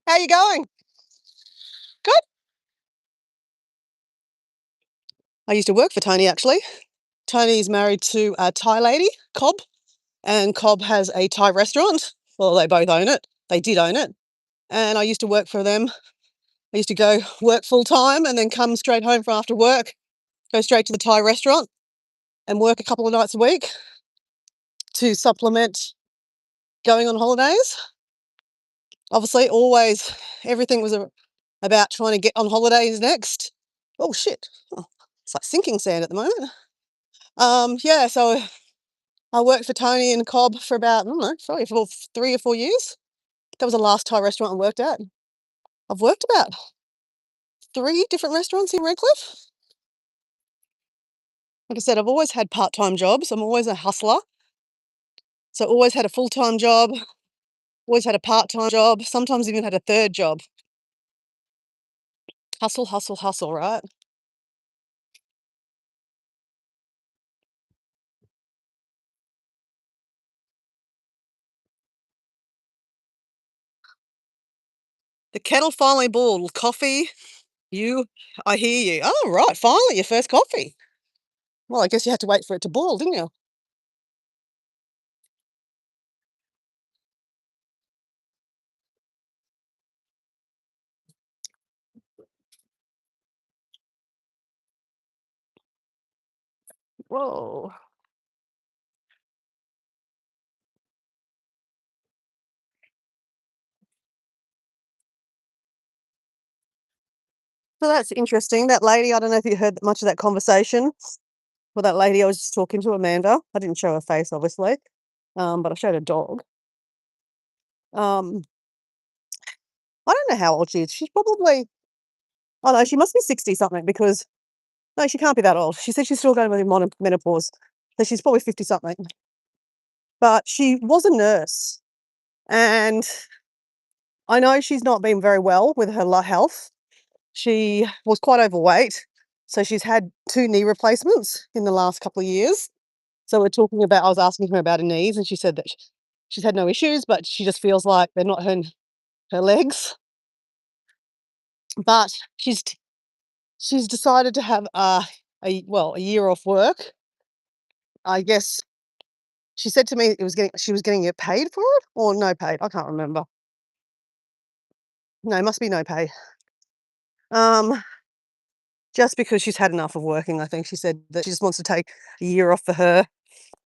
How you going? Good. I used to work for Tony, actually. Tony's married to a Thai lady, Cobb, and Cobb has a Thai restaurant. Well, they both own it. They did own it. And I used to work for them. I used to go work full time and then come straight home from after work, go straight to the Thai restaurant and work a couple of nights a week to supplement going on holidays. Obviously, always everything was about trying to get on holidays next. Oh, shit. Oh, it's like sinking sand at the moment. Yeah, so I worked for Tony and Cobb for about, I don't know, probably for 3 or 4 years. That was the last Thai restaurant I worked at. I've worked about 3 different restaurants in Redcliffe. Like I said, I've always had part-time jobs. I'm always a hustler. So always had a full-time job, Always had a part-time job, sometimes even had a third job. Hustle, hustle, hustle, right? The kettle finally boiled. Coffee, you I hear you. Oh, right, finally, your first coffee. Well, I guess you had to wait for it to boil, didn't you? Whoa. So that's interesting. That lady, I don't know if you heard much of that conversation. Well, that lady I was just talking to, Amanda. I didn't show her face, obviously, but I showed her dog. Um, I don't know how old she is. She's probably, oh no, she must be 60 something because, no, she can't be that old. She said she's still going with menopause. So she's probably 50 something. But she was a nurse. And I know she's not been very well with her health. She was quite overweight. So she's had 2 knee replacements in the last couple of years. So we're talking about, I was asking her about her knees, and she said that she's had no issues, but she just feels like they're not her legs. But she's decided to have a year off work. I guess she said to me she was getting it paid for it or no paid. I can't remember. No, must be no pay. Um, just because she's had enough of working, I think she said that she just wants to take a year off for her.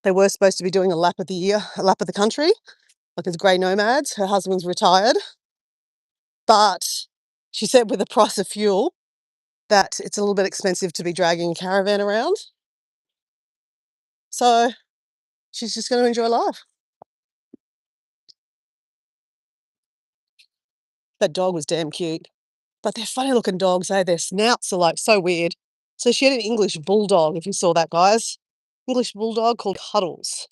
They were supposed to be doing a lap of the country, like as grey nomads. Her husband's retired, but she said with the price of fuel that it's a little bit expensive to be dragging a caravan around. So she's just going to enjoy life. That dog was damn cute. But they're funny looking dogs, eh? Their snouts are like so weird. So she had an English bulldog, if you saw that, guys. English bulldog called Huddles.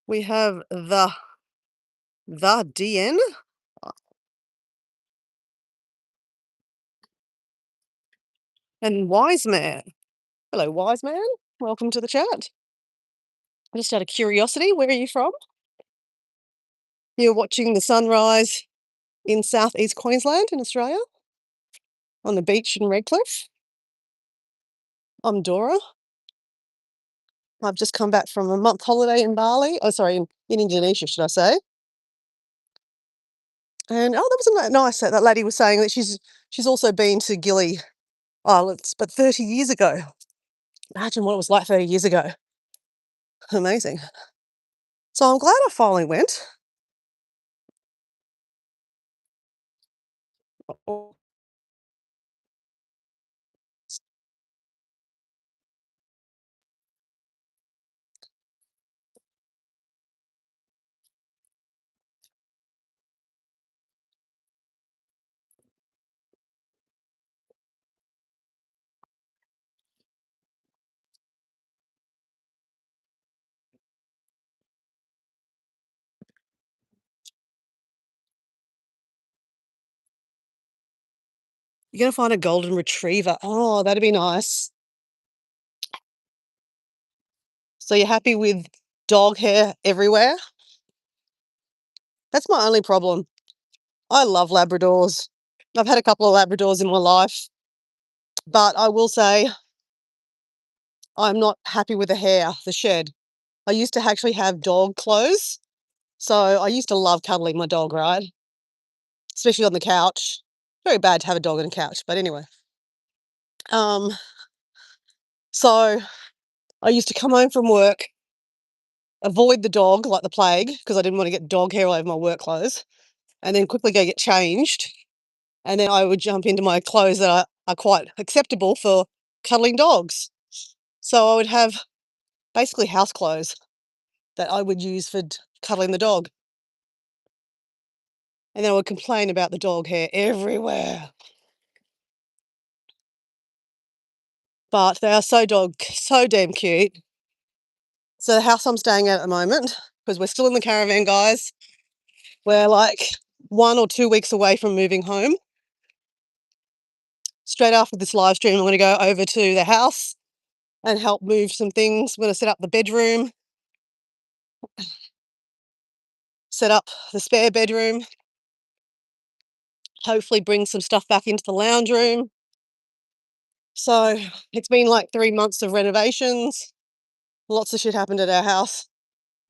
We have the DN and Wise Man. Hello, Wise Man. Welcome to the chat. Just out of curiosity, where are you from? You're watching the sunrise in southeast Queensland in Australia on the beach in Redcliffe. I'm Dora. I've just come back from a month holiday in Bali. Oh, sorry, in Indonesia, should I say? And oh, that was nice. That lady was saying that she's also been to Gili Islands, but 30 years ago. Imagine what it was like 30 years ago. Amazing. So I'm glad I finally went. Oh, you're going to find a golden retriever. Oh, that'd be nice. So you're happy with dog hair everywhere? That's my only problem. I love Labradors. I've had a couple of Labradors in my life, but I will say I'm not happy with the hair, the shed. I used to actually have dog clothes. So I used to love cuddling my dog, right? Especially on the couch. Very bad to have a dog on a couch, but anyway. Um, so I used to come home from work, avoid the dog like the plague, because I didn't want to get dog hair all over my work clothes, and then quickly go get changed. And then I would jump into my clothes that are quite acceptable for cuddling dogs. So I would have basically house clothes that I would use for cuddling the dog. And then I would complain about the dog hair everywhere. but they are so damn cute. So the house I'm staying at the moment, because we're still in the caravan, guys, we're like 1 or 2 weeks away from moving home. Straight after this live stream, I'm going to go over to the house and help move some things. I'm going to set up the bedroom, set up the spare bedroom, hopefully bring some stuff back into the lounge room. So it's been like 3 months of renovations. Lots of shit happened at our house.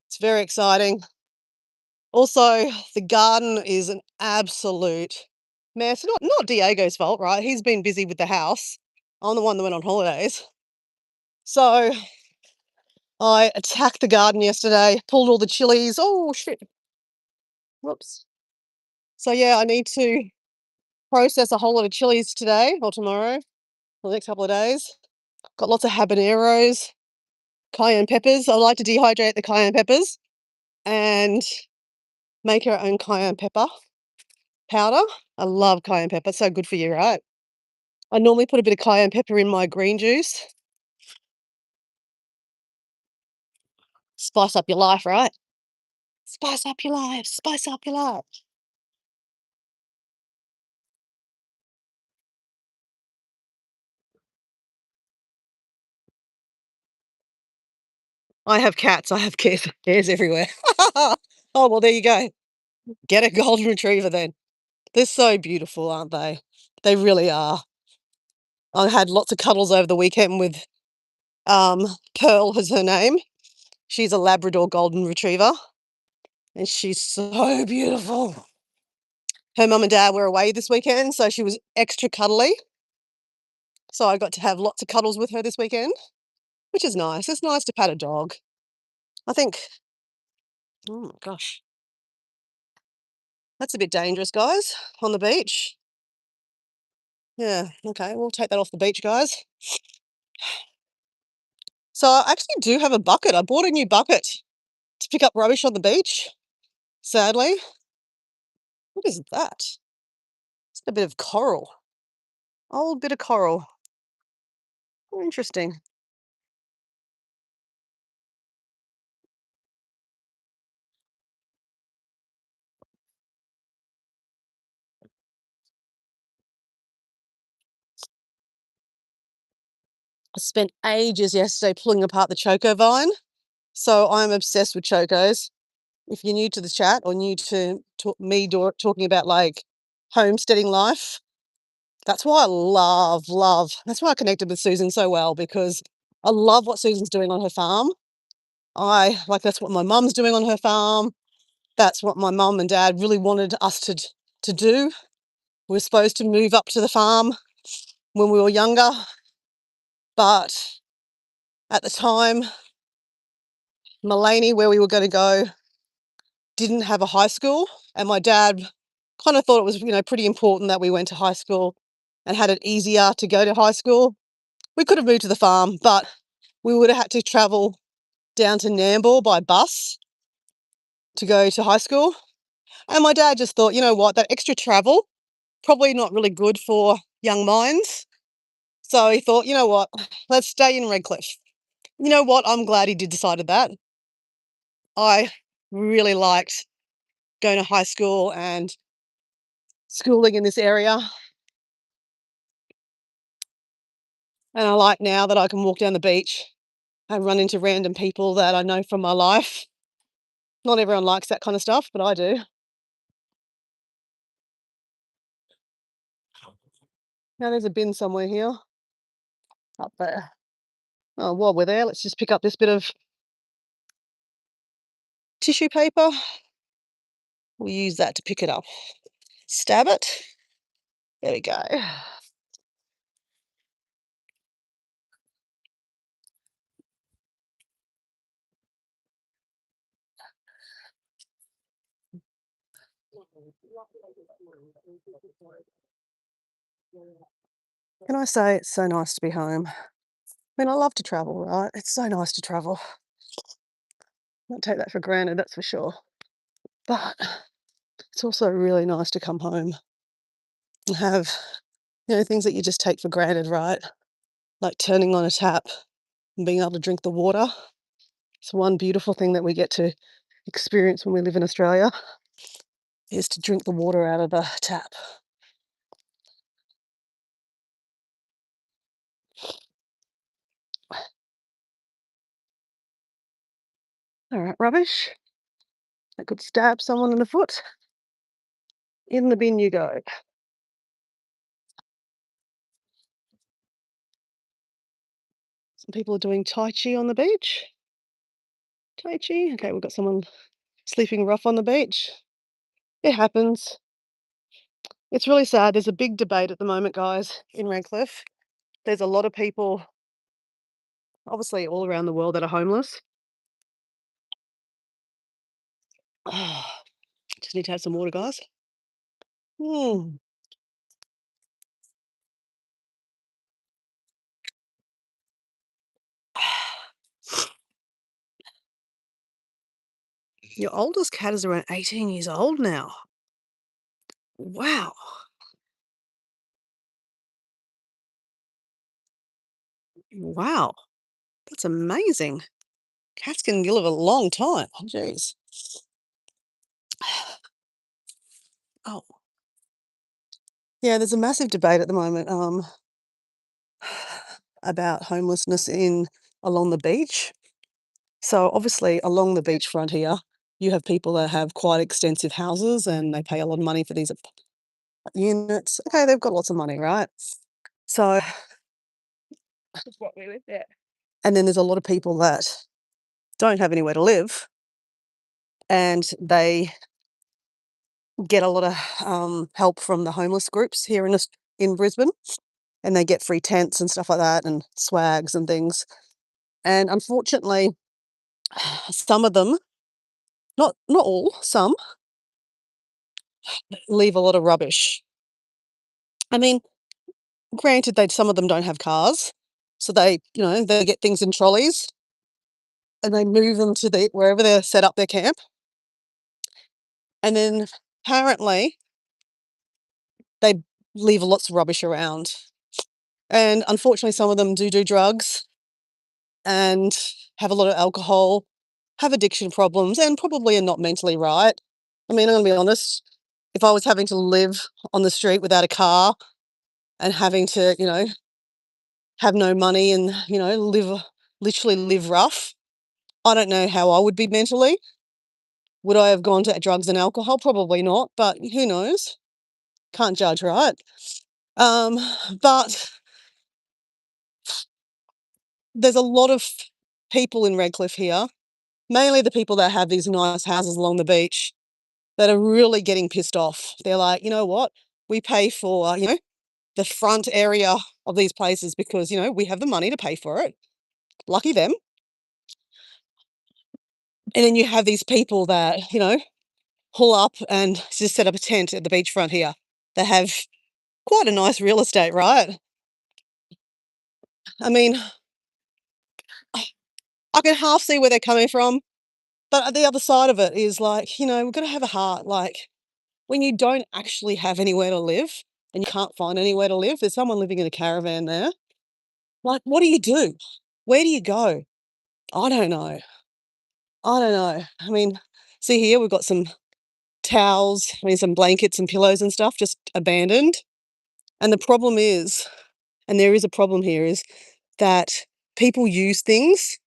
It's very exciting. Also, the garden is an absolute mess. Not Diego's fault, right? He's been busy with the house. I'm the one that went on holidays. So I attacked the garden yesterday, pulled all the chilies. Oh, shit. Whoops. So yeah, I need to process a whole lot of chilies today or tomorrow, or the next couple of days. Got lots of habaneros, cayenne peppers. I like to dehydrate the cayenne peppers and make our own cayenne pepper powder. I love cayenne pepper. It's so good for you, right? I normally put a bit of cayenne pepper in my green juice. Spice up your life, right? Spice up your life. Spice up your life. I have cats. I have kids. Hairs everywhere. Oh, well, there you go. Get a golden retriever then. They're so beautiful, aren't they? They really are. I had lots of cuddles over the weekend with Pearl is her name. She's a Labrador golden retriever and she's so beautiful. Her mum and dad were away this weekend, so she was extra cuddly. So I got to have lots of cuddles with her this weekend, which is nice. It's nice to pat a dog. I think, oh my gosh, that's a bit dangerous, guys, on the beach. Yeah, okay, we'll take that off the beach, guys. So I actually do have a bucket. I bought a new bucket to pick up rubbish on the beach, sadly. What is that? It's a bit of coral. Old bit of coral. Oh, interesting. I spent ages yesterday pulling apart the choco vine. So I'm obsessed with chocos. If you're new to the chat or new to talking about like homesteading life, that's why I love. That's why I connected with Susan so well, because I love what Susan's doing on her farm. That's what my mum's doing on her farm. That's what my mum and dad really wanted us to do. We were supposed to move up to the farm when we were younger, but at the time, Mullaney, where we were going to go, didn't have a high school, and my dad kind of thought it was, pretty important that we went to high school and had it easier to go to high school. We could have moved to the farm, but we would have had to travel down to Nambour by bus to go to high school. And my dad just thought, you know what, that extra travel, probably not really good for young minds. So he thought, you know what, let's stay in Redcliffe. You know what, I'm glad he did decided that. I really liked going to high school and schooling in this area. And I like now that I can walk down the beach and run into random people that I know from my life. Not everyone likes that kind of stuff, but I do. Now there's a bin somewhere here. Up there. Oh, while we're there, let's just pick up this bit of tissue paper. We'll use that to pick it up. Stab it. There we go. Can I say it's so nice to be home? I mean, I love to travel, right? It's so nice to travel. Don't take that for granted, that's for sure. But it's also really nice to come home and have, things that you just take for granted, right? like turning on a tap and being able to drink the water. It's one beautiful thing that we get to experience when we live in Australia is to drink the water out of the tap. All right, rubbish. That could stab someone in the foot. In the bin you go. Some people are doing Tai Chi on the beach. Tai Chi. Okay, we've got someone sleeping rough on the beach. It happens. It's really sad. There's a big debate at the moment, guys, in Redcliffe. There's a lot of people, obviously all around the world, that are homeless. Just need to have some water, guys. Mm. Your oldest cat is around 18 years old now. Wow. Wow. That's amazing. Cats can live a long time. Jeez. Oh. Yeah, there's a massive debate at the moment about homelessness in along the beach. So obviously along the beachfront here, you have people that have quite extensive houses and they pay a lot of money for these units. Okay, they've got lots of money, right? So, That's what we live there. and then there's a lot of people that don't have anywhere to live and they get a lot of help from the homeless groups here in Brisbane, and they get free tents and stuff like that and swags and things. And unfortunately, some of them, not all, some leave a lot of rubbish. I mean, granted, some of them don't have cars, so they get things in trolleys and they move them to wherever they set up their camp. And then apparently they leave lots of rubbish around. And unfortunately, some of them do drugs and have a lot of alcohol, have addiction problems, and probably are not mentally right. I mean, I'm going to be honest. If I was having to live on the street without a car and having to, have no money and, literally live rough, I don't know how I would be mentally. Would I have gone to drugs and alcohol? Probably not, but who knows? Can't judge, right? Um, but there's a lot of people in Redcliffe here, mainly the people that have these nice houses along the beach, that are really getting pissed off. They're like, you know what? We pay for, the front area of these places because, we have the money to pay for it. Lucky them. And then you have these people that, pull up and just set up a tent at the beachfront here. They have quite a nice real estate, right? I mean, I can half see where they're coming from, but the other side of it is like, we've got to have a heart. Like, when you don't actually have anywhere to live and you can't find anywhere to live, there's someone living in a caravan there. Like, what do you do? Where do you go? I don't know. I don't know. I mean, see here, we've got some towels, some blankets and pillows and stuff just abandoned. And the problem is, and there is a problem here, is that people use things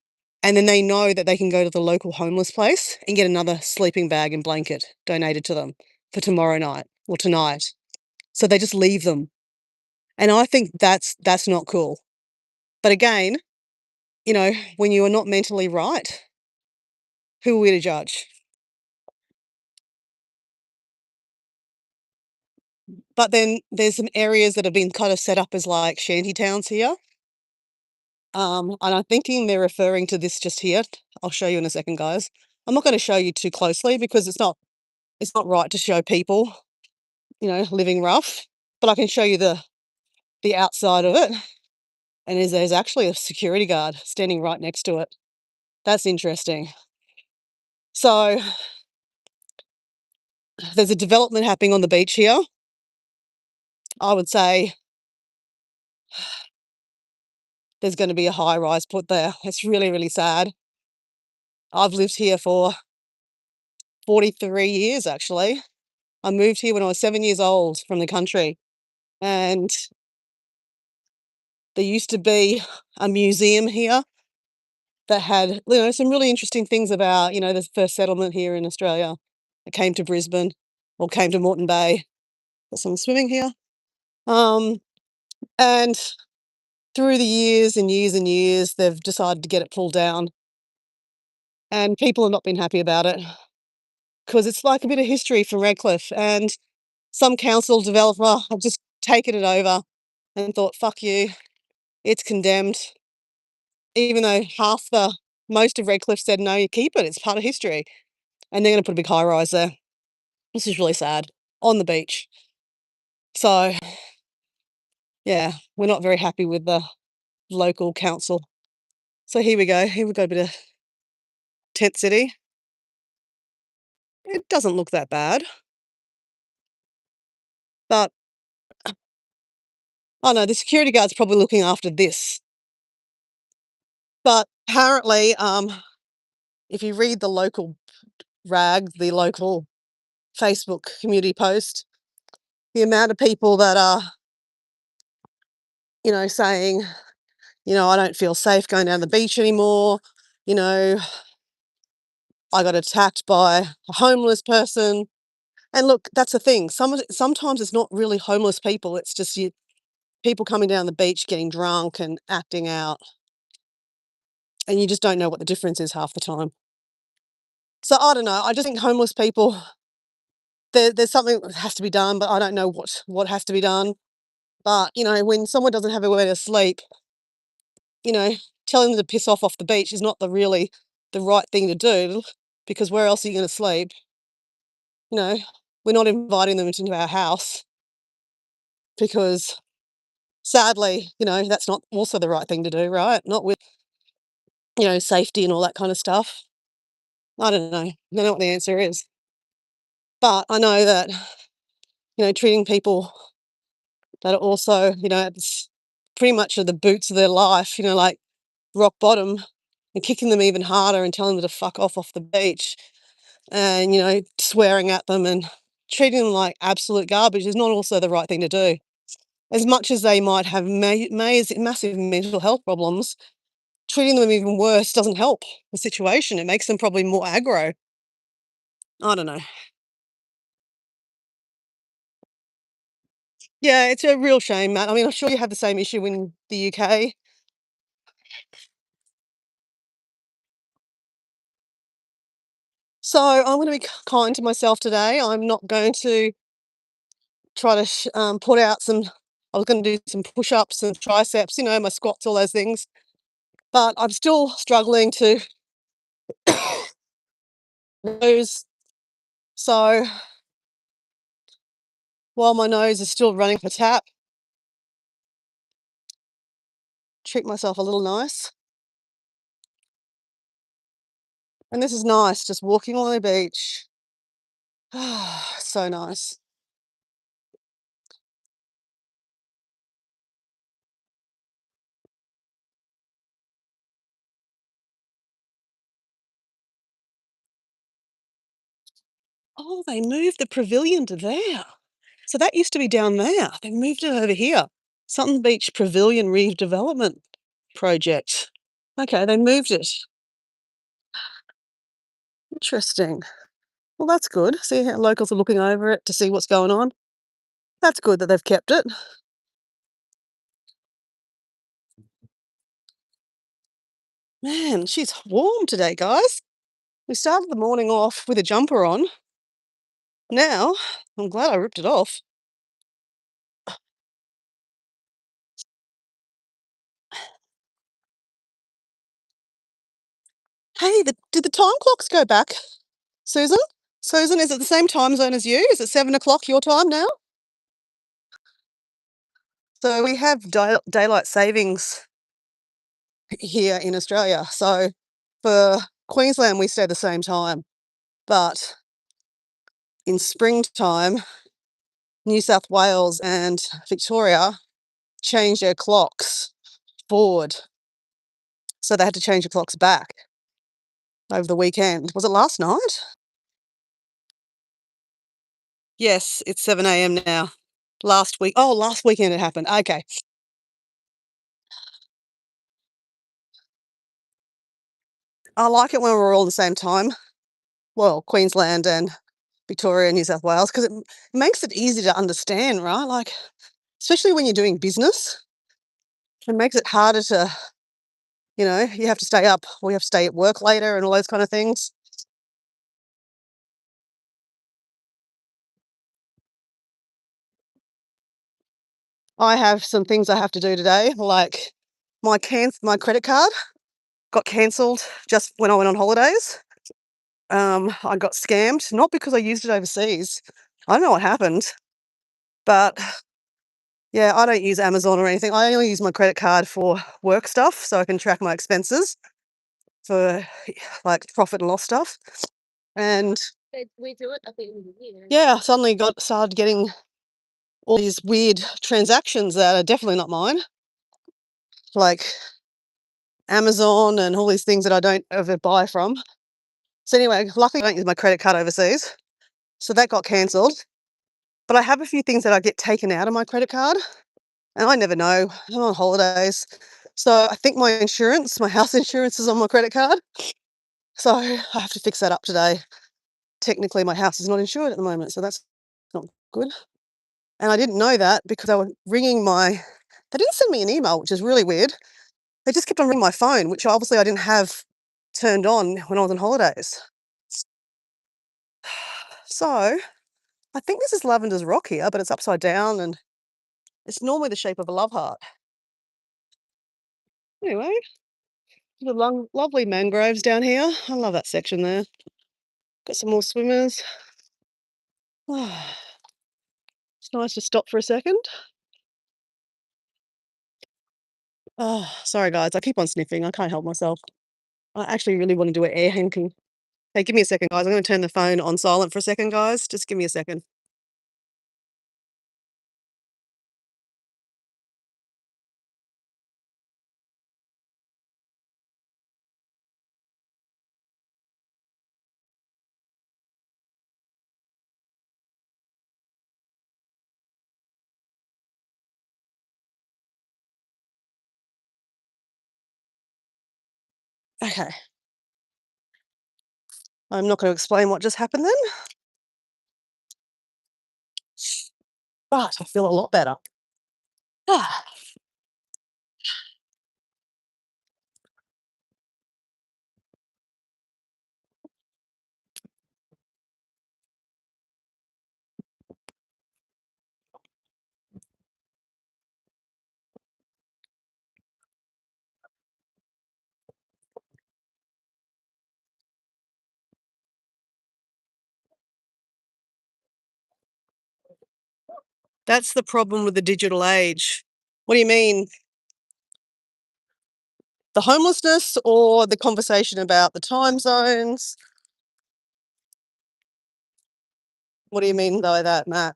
and then they know that they can go to the local homeless place and get another sleeping bag and blanket donated to them for tomorrow night or tonight. So they just leave them. And I think that's not cool. But again, when you are not mentally right, who are we to judge? But then there's some areas that have been kind of set up as like shanty towns here. And I'm thinking they're referring to this just here. I'll show you in a second, guys. I'm not going to show you too closely because it's not right to show people, living rough. But I can show you the outside of it. And there's actually a security guard standing right next to it. That's interesting. So there's a development happening on the beach here. I would say there's going to be a high rise put there. It's really, really sad. I've lived here for 43 years, actually. I moved here when I was 7 years old from the country. And there used to be a museum here that had, some really interesting things about, the first settlement here in Australia. It came to Brisbane or came to Moreton Bay. Got some swimming here. And through the years and years and years, they've decided to get it pulled down. And people have not been happy about it because it's like a bit of history for Redcliffe. And some council developer have just taken it over and thought, fuck you, it's condemned. Even though most of Redcliffe said, no, you keep it, it's part of history. And they're going to put a big high rise there. This is really sad, on the beach. So, yeah, we're not very happy with the local council. So here we go. Here we've got a bit of tent city. It doesn't look that bad. But, oh no, the security guard's probably looking after this. But apparently, if you read the local rag, the local Facebook community post, the amount of people that are, saying, I don't feel safe going down the beach anymore. I got attacked by a homeless person. And look, that's the thing. Sometimes it's not really homeless people. It's just people coming down the beach getting drunk and acting out. And you just don't know what the difference is half the time. So I don't know. I just think homeless people, there's something that has to be done, but I don't know what has to be done. But, when someone doesn't have anywhere to sleep, telling them to piss off the beach is not really the right thing to do, because where else are you going to sleep? We're not inviting them into our house because sadly, that's not also the right thing to do, right? Not with, safety and all that kind of stuff. I don't know. I don't know what the answer is. But I know that, treating people that are also, it's pretty much at the boots of their life, like rock bottom, and kicking them even harder and telling them to fuck off the beach and, swearing at them and treating them like absolute garbage is not also the right thing to do. As much as they might have massive mental health problems, treating them even worse doesn't help the situation. It makes them probably more aggro. I don't know. Yeah, it's a real shame, Matt. I mean, I'm sure you have the same issue in the UK. So I'm going to be kind to myself today. I'm not going to try to put out I was going to do some push-ups and triceps, my squats, all those things. But I'm still struggling to lose. So while my nose is still running for tap, treat myself a little nice. And this is nice, just walking on the beach. So nice. Oh, they moved the pavilion to there. So that used to be down there. They moved it over here. Sutton Beach Pavilion Redevelopment Project. Okay, they moved it. Interesting. Well, that's good. See how locals are looking over it to see what's going on. That's good that they've kept it. Man, she's warm today, guys. We started the morning off with a jumper on. Now, I'm glad I ripped it off. Hey, did the time clocks go back, Susan? Susan, is it the same time zone as you? Is it 7 o'clock your time now? So we have daylight savings here in Australia. So for Queensland, we stay the same time. But in springtime, New South Wales and Victoria change their clocks. forward. So they had to change the clocks back over the weekend. Was it last night? Yes, it's 7 a.m. now. Last weekend it happened. Okay. I like it when we're all at the same time. Well, Queensland and Victoria and New South Wales, because it makes it easy to understand, right? Like, especially when you're doing business, it makes it harder to, you have to stay up or you have to stay at work later and all those kind of things. I have some things I have to do today, like my credit card got cancelled just when I went on holidays. I got scammed, not because I used it overseas. I don't know what happened, but yeah, I don't use Amazon or anything. I only use my credit card for work stuff so I can track my expenses for like profit and loss stuff. And yeah, I suddenly started getting all these weird transactions that are definitely not mine, like Amazon and all these things that I don't ever buy from. So anyway, luckily I don't use my credit card overseas. So that got cancelled. But I have a few things that I get taken out of my credit card and I never know. I'm on holidays. So I think my house insurance is on my credit card. So I have to fix that up today. Technically my house is not insured at the moment, so that's not good. And I didn't know that because they were they didn't send me an email, which is really weird. They just kept on ringing my phone, which obviously I didn't have turned on when I was on holidays. So I think this is Lavender's rock here, but it's upside down and it's normally the shape of a love heart. Anyway, the lovely mangroves down here. I love that section there. Got some more swimmers. It's nice to stop for a second. Oh, sorry guys, I keep on sniffing. I can't help myself. I actually really want to do an air hanking. Hey, give me a second, guys. I'm going to turn the phone on silent for a second, guys. Just give me a second. Okay. I'm not going to explain what just happened then, but I feel a lot better. Ah, that's the problem with the digital age. What do you mean? The homelessness or the conversation about the time zones? What do you mean by that, Matt?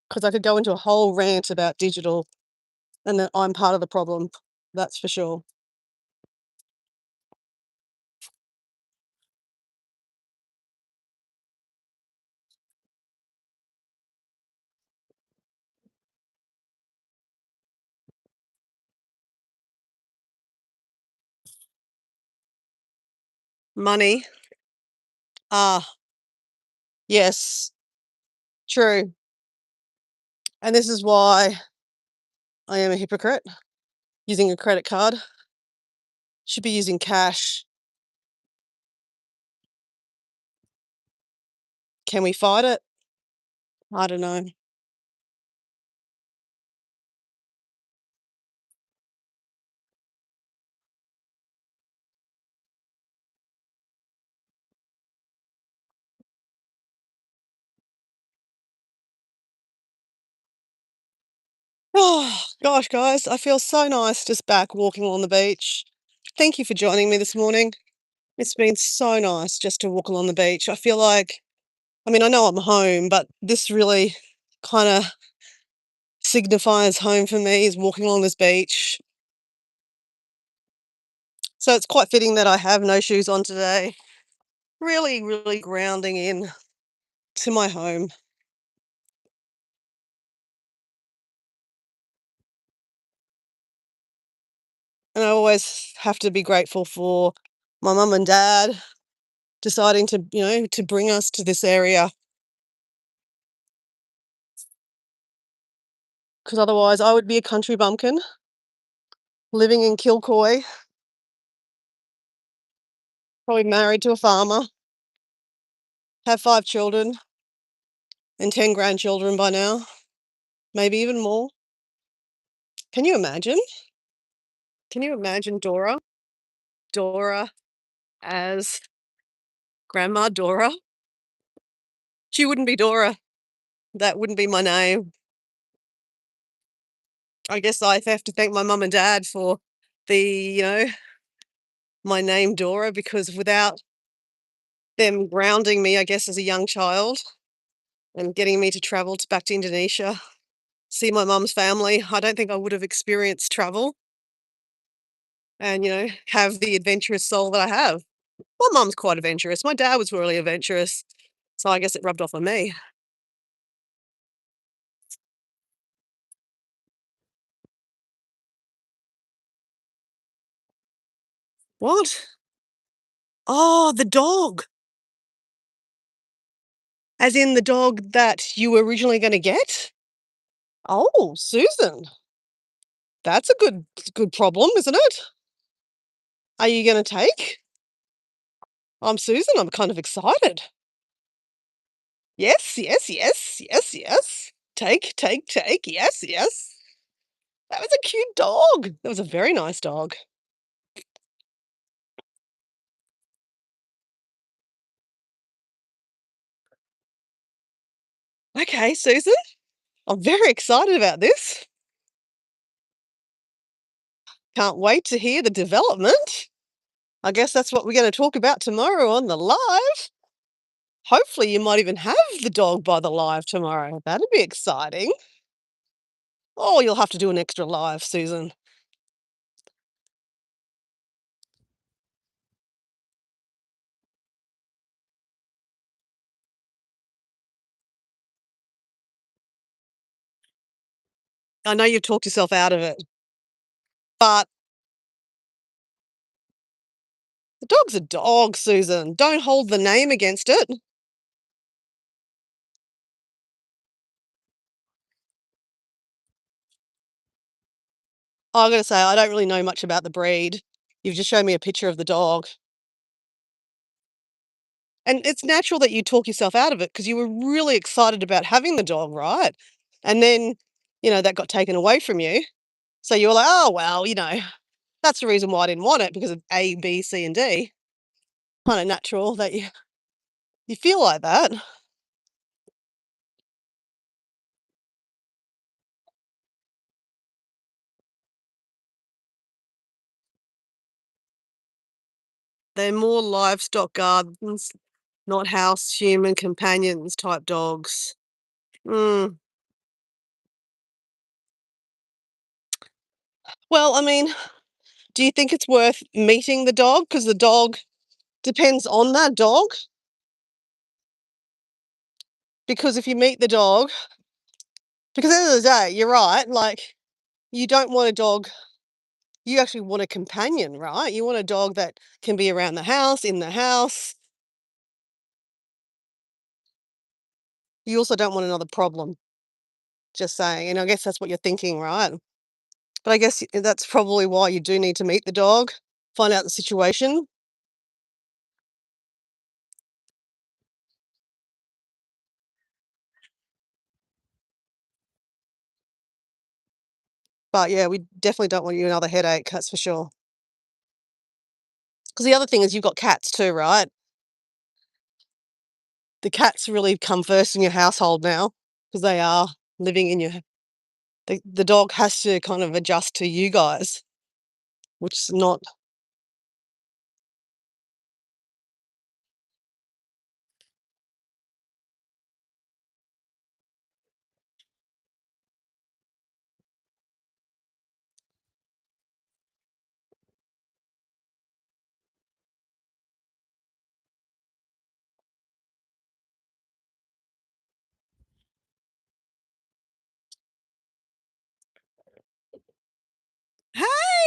Because I could go into a whole rant about digital and that I'm part of the problem. That's for sure. Money. Ah, yes, true. And this is why I am a hypocrite using a credit card. Should be using cash. Can we fight it? I don't know. Oh, gosh, guys, I feel so nice just back walking along the beach. Thank you for joining me this morning. It's been so nice just to walk along the beach. I feel like I mean, I know I'm home, but this really kind of signifies home for me is walking along this beach. So it's quite fitting that I have no shoes on today. Really, really grounding in to my home. And I always have to be grateful for my mum and dad deciding to, to bring us to this area. Because otherwise I would be a country bumpkin living in Kilcoy, probably married to a farmer, have 5 children and 10 grandchildren by now, maybe even more. Can you imagine? Can you imagine Dora? Dora as Grandma Dora? She wouldn't be Dora. That wouldn't be my name. I guess I have to thank my mum and dad for the, my name Dora, because without them grounding me, I guess, as a young child and getting me to travel back to Indonesia, see my mum's family, I don't think I would have experienced travel and, have the adventurous soul that I have. My mum's quite adventurous. My dad was really adventurous. So I guess it rubbed off on me. What? Oh, the dog. As in the dog that you were originally going to get? Oh, Susan. That's a good problem, isn't it? Are you going to take? I'm Susan. I'm kind of excited. Yes, yes, yes, yes, yes. Take, take, take. Yes, yes. That was a cute dog. That was a very nice dog. Okay, Susan. I'm very excited about this. Can't wait to hear the development. I guess that's what we're going to talk about tomorrow on the live. Hopefully, you might even have the dog by the live tomorrow. That'd be exciting. Oh, you'll have to do an extra live, Susan. I know you've talked yourself out of it, but the dog's a dog, Susan. Don't hold the name against it. I gotta say, I don't really know much about the breed. You've just shown me a picture of the dog. And it's natural that you talk yourself out of it because you were really excited about having the dog, right? And then, that got taken away from you. So you were like, oh, well, that's the reason why I didn't want it because of A, B, C, and D. Kind of natural that you feel like that. They're more livestock gardens, not house human companions type dogs. Mm. Well, I mean, do you think it's worth meeting the dog? Because the dog depends on that dog. Because if you meet the dog, because at the end of the day, you're right, like, you don't want a dog, you actually want a companion, right? You want a dog that can be around the house, in the house. You also don't want another problem, just saying. And I guess that's what you're thinking, right? But I guess that's probably why you do need to meet the dog, find out the situation. But yeah, we definitely don't want you another headache, that's for sure. Because the other thing is you've got cats too, right? The cats really come first in your household now because they are living in your. The dog has to kind of adjust to you guys, which is not.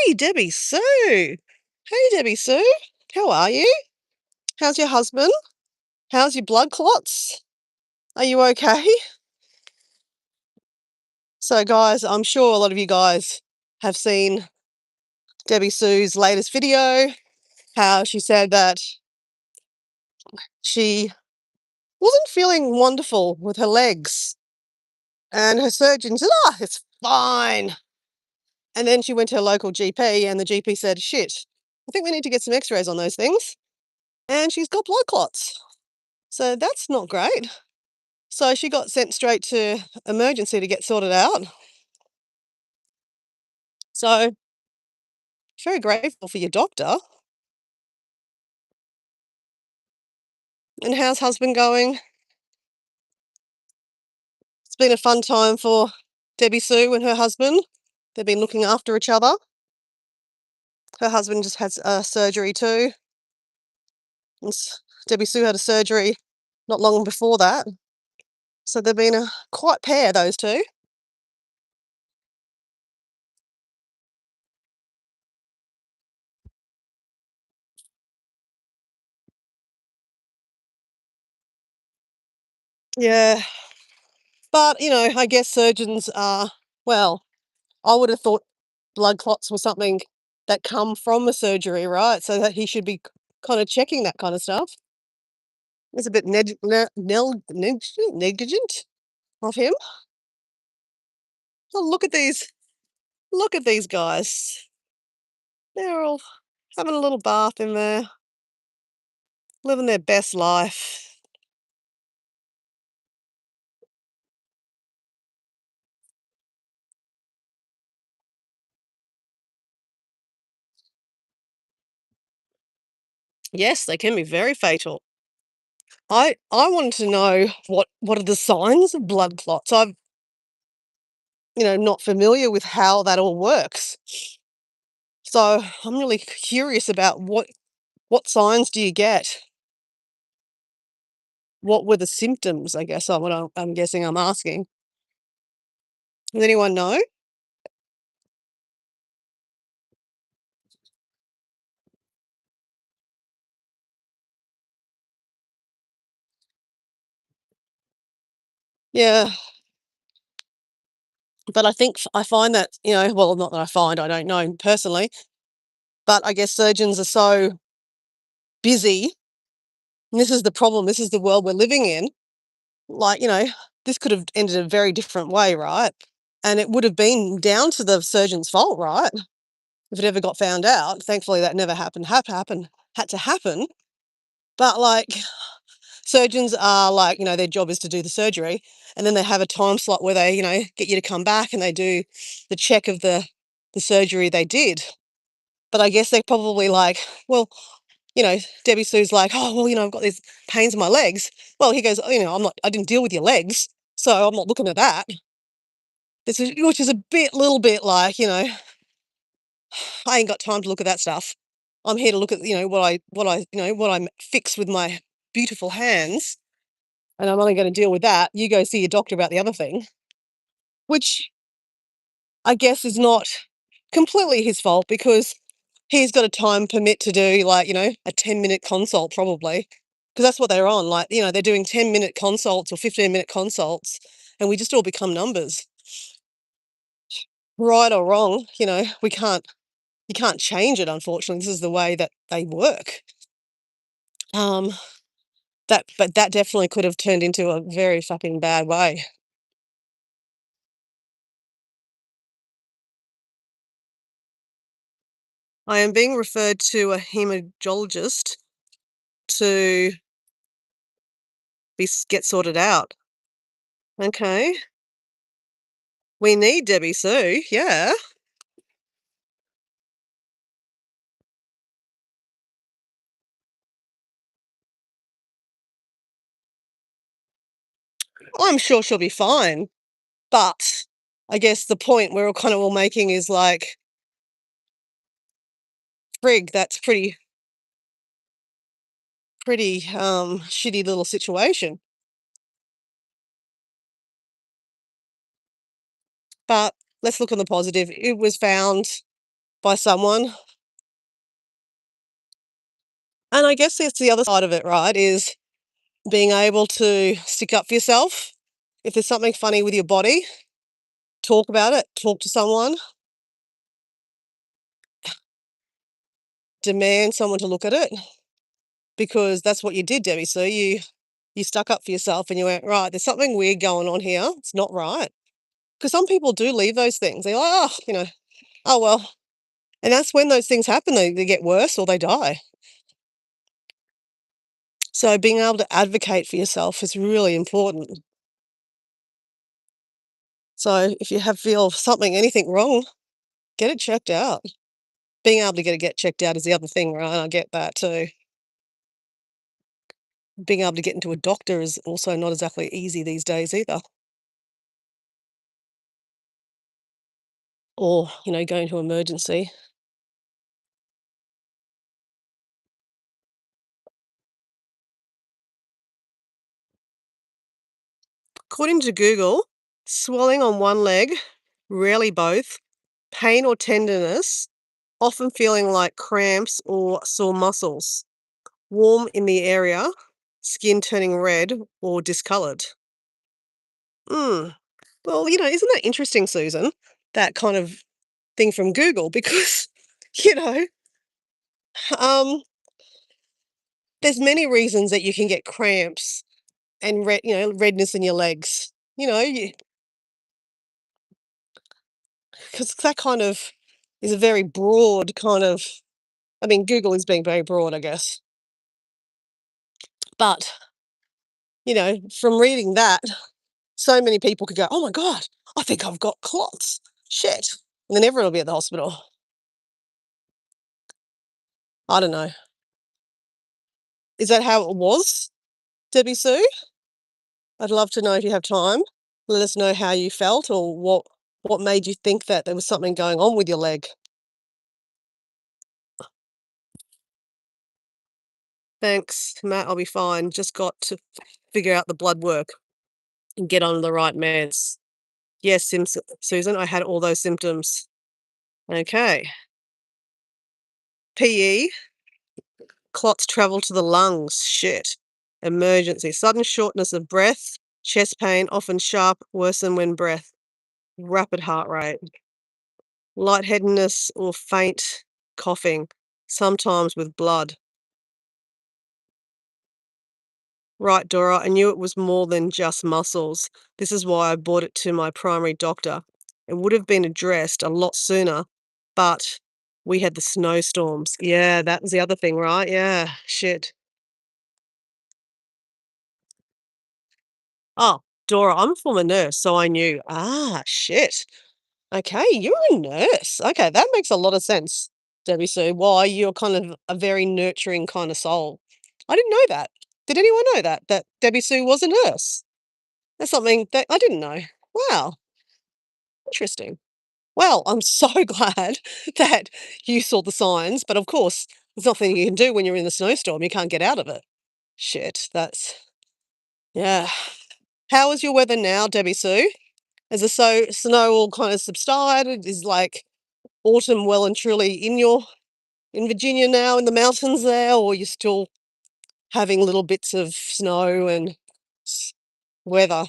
Hey, Debbie Sue. Hey, Debbie Sue. How are you? How's your husband? How's your blood clots? Are you okay? So, guys, I'm sure a lot of you guys have seen Debbie Sue's latest video, how she said that she wasn't feeling wonderful with her legs. And her surgeon said, it's fine. And then she went to her local GP, and the GP said, shit, I think we need to get some x-rays on those things. And she's got blood clots. So that's not great. So she got sent straight to emergency to get sorted out. So very grateful for your doctor. And how's husband going? It's been a fun time for Debbie Sue and her husband. They've been looking after each other. Her husband just had surgery too. And Debbie Sue had a surgery not long before that. So they've been a quite pair, those two. Yeah. But, I guess surgeons are, well, I would have thought blood clots were something that come from a surgery, right? So that he should be kind of checking that kind of stuff. It's a bit negligent of him. Oh, look at these guys. They're all having a little bath in there, living their best life. Yes, they can be very fatal. I wanted to know what are the signs of blood clots. I'm, not familiar with how that all works. So I'm really curious about what signs do you get? What were the symptoms, I guess, I'm guessing I'm asking. Does anyone know? Yeah, but I find that, well, not that I don't know personally, but I guess surgeons are so busy. And this is the problem. This is the world we're living in. Like, this could have ended a very different way, right? And it would have been down to the surgeon's fault, right? If it ever got found out. Thankfully, that never had to happen. But like, surgeons are like, their job is to do the surgery, and then they have a time slot where they, get you to come back and they do the check of the surgery they did. But I guess they're probably like, well, Debbie Sue's like, oh, well, I've got these pains in my legs. Well, he goes, I didn't deal with your legs, so I'm not looking at that. Which is little bit like, I ain't got time to look at that stuff. I'm here to look at, what I fix with my beautiful hands, and I'm only going to deal with that. You go see your doctor about the other thing, which I guess is not completely his fault, because he's got a time permit to do, like, a 10-minute consult probably, because that's what they're on. Like, they're doing 10-minute consults or 15-minute consults, and we just all become numbers. Right or wrong, you can't change it, unfortunately. This is the way that they work. Um, but that definitely could have turned into a very fucking bad way. I am being referred to a hematologist to get sorted out. Okay. We need Debbie Sue, yeah. I'm sure she'll be fine. But I guess the point we're all kind of all making is like, frig, that's pretty shitty little situation. But let's look on the positive. It was found by someone. And I guess that's the other side of it, right, is being able to stick up for yourself. If there's something funny with your body, talk about it, talk to someone, demand someone to look at it, because that's what you did, Debbie. So you stuck up for yourself and you went, right, there's something weird going on here. It's not right. Because some people do leave those things. They're like, oh, oh well. And that's when those things happen. They get worse or they die. So being able to advocate for yourself is really important. So if you feel something, anything wrong, get it checked out. Being able to get checked out is the other thing, right? I get that too. Being able to get into a doctor is also not exactly easy these days either. Or, going to emergency. According to Google, swelling on one leg, rarely both, pain or tenderness, often feeling like cramps or sore muscles, warm in the area, skin turning red or discoloured. Mm. Well, isn't that interesting, Susan? That kind of thing from Google, because, you know, um, there's many reasons that you can get cramps and redness in your legs. Because that kind of is a very broad kind of. I mean, Google is being very broad, I guess. But from reading that, so many people could go, "Oh my god, I think I've got clots. Shit," and then everyone will be at the hospital. I don't know. Is that how it was, Debbie Sue? I'd love to know if you have time. Let us know how you felt or what made you think that there was something going on with your leg. Thanks, Matt. I'll be fine. Just got to figure out the blood work and get on the right meds. Yes, Susan, I had all those symptoms. Okay. PE, clots travel to the lungs. Shit. Emergency. Sudden shortness of breath, chest pain, often sharp, worsen when breath. Rapid heart rate. Lightheadedness or faint coughing, sometimes with blood. Right, Dora, I knew it was more than just muscles. This is why I brought it to my primary doctor. It would have been addressed a lot sooner, but we had the snowstorms. Yeah, that was the other thing, right? Yeah, shit. Oh, Dora, I'm a former nurse, so I knew. Ah, shit. Okay, you're a nurse. Okay, that makes a lot of sense, Debbie Sue. Why you're kind of a very nurturing kind of soul. I didn't know that. Did anyone know that Debbie Sue was a nurse? That's something that I didn't know. Wow, interesting. Well, I'm so glad that you saw the signs, but of course, there's nothing you can do when you're in the snowstorm. You can't get out of it. Shit, that's yeah. How is your weather now, Debbie Sue? Has the snow all kind of subsided? Is like autumn well and truly in Virginia now in the mountains there, or are you still having little bits of snow and weather?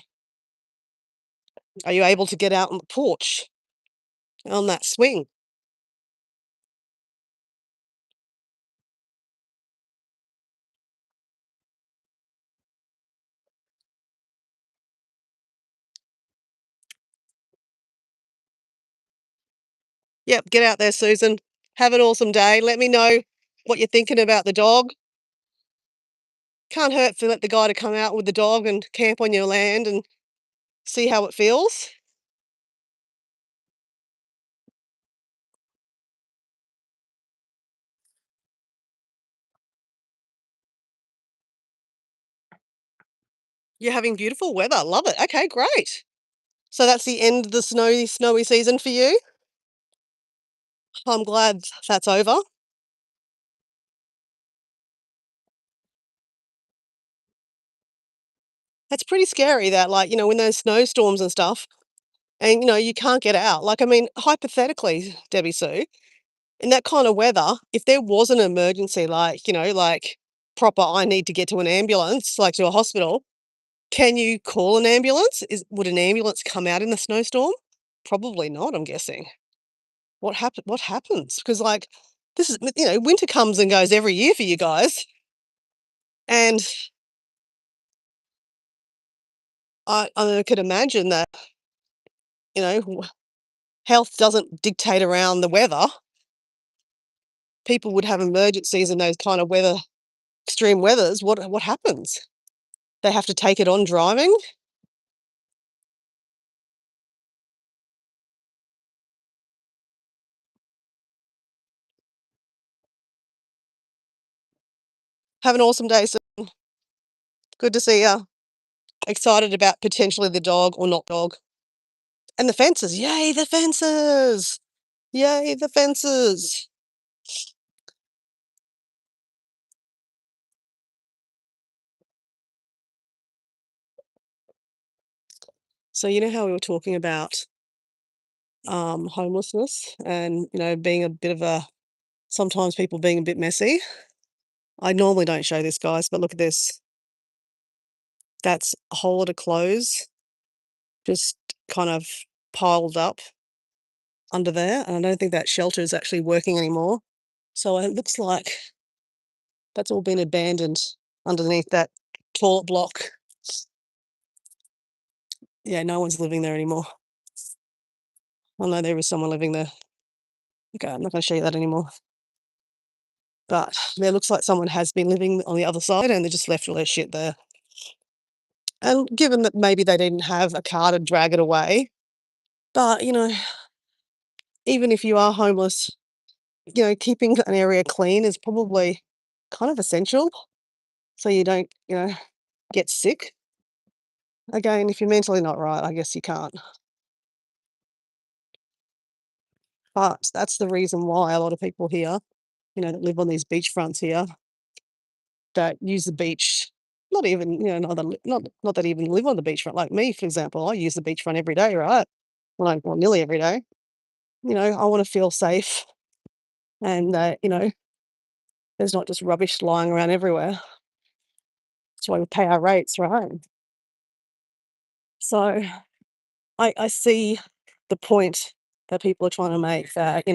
Are you able to get out on the porch on that swing? Yep, get out there, Susan. Have an awesome day. Let me know what you're thinking about the dog. Can't hurt for let the guy to come out with the dog and camp on your land and see how it feels. You're having beautiful weather. Love it. Okay, great. So that's the end of the snowy season for you. I'm glad that's over. That's pretty scary that, like, when there's snowstorms and stuff and, you can't get out. Like, I mean, hypothetically, Debbie Sue, In that kind of weather, if there was an emergency, like, like proper, I need to get to an ambulance, like to a hospital, can you call an ambulance? Would an ambulance come out in the snowstorm? Probably not, I'm guessing. What happens? Because, like, this is, winter comes and goes every year for you guys. And I could imagine that, health doesn't dictate around the weather. People would have emergencies in those kind of extreme weathers. What happens? They have to take it on driving. Have an awesome day. So good to see you. Excited about potentially the dog or not dog. And the fences. Yay, the fences. Yay, the fences. So you know how we were talking about homelessness and, being a bit of sometimes people being a bit messy. I normally don't show this, guys, but look at this. That's a whole lot of clothes just kind of piled up under there. And I don't think that shelter is actually working anymore. So it looks like that's all been abandoned underneath that toilet block. Yeah, no one's living there anymore. I know there was someone living there. Okay, I'm not going to show you that anymore. But there looks like someone has been living on the other side and they just left all their shit there. And given that maybe they didn't have a car to drag it away, but, even if you are homeless, keeping an area clean is probably kind of essential so you don't, get sick. Again, if you're mentally not right, I guess you can't. But that's the reason why a lot of people here, that live on these beach fronts here, that use the beach, not even, not that even live on the beachfront. Like me, for example, I use the beachfront every day, right? Well, nearly every day. I want to feel safe and that, there's not just rubbish lying around everywhere. That's why we pay our rates, right? So I see the point that people are trying to make that,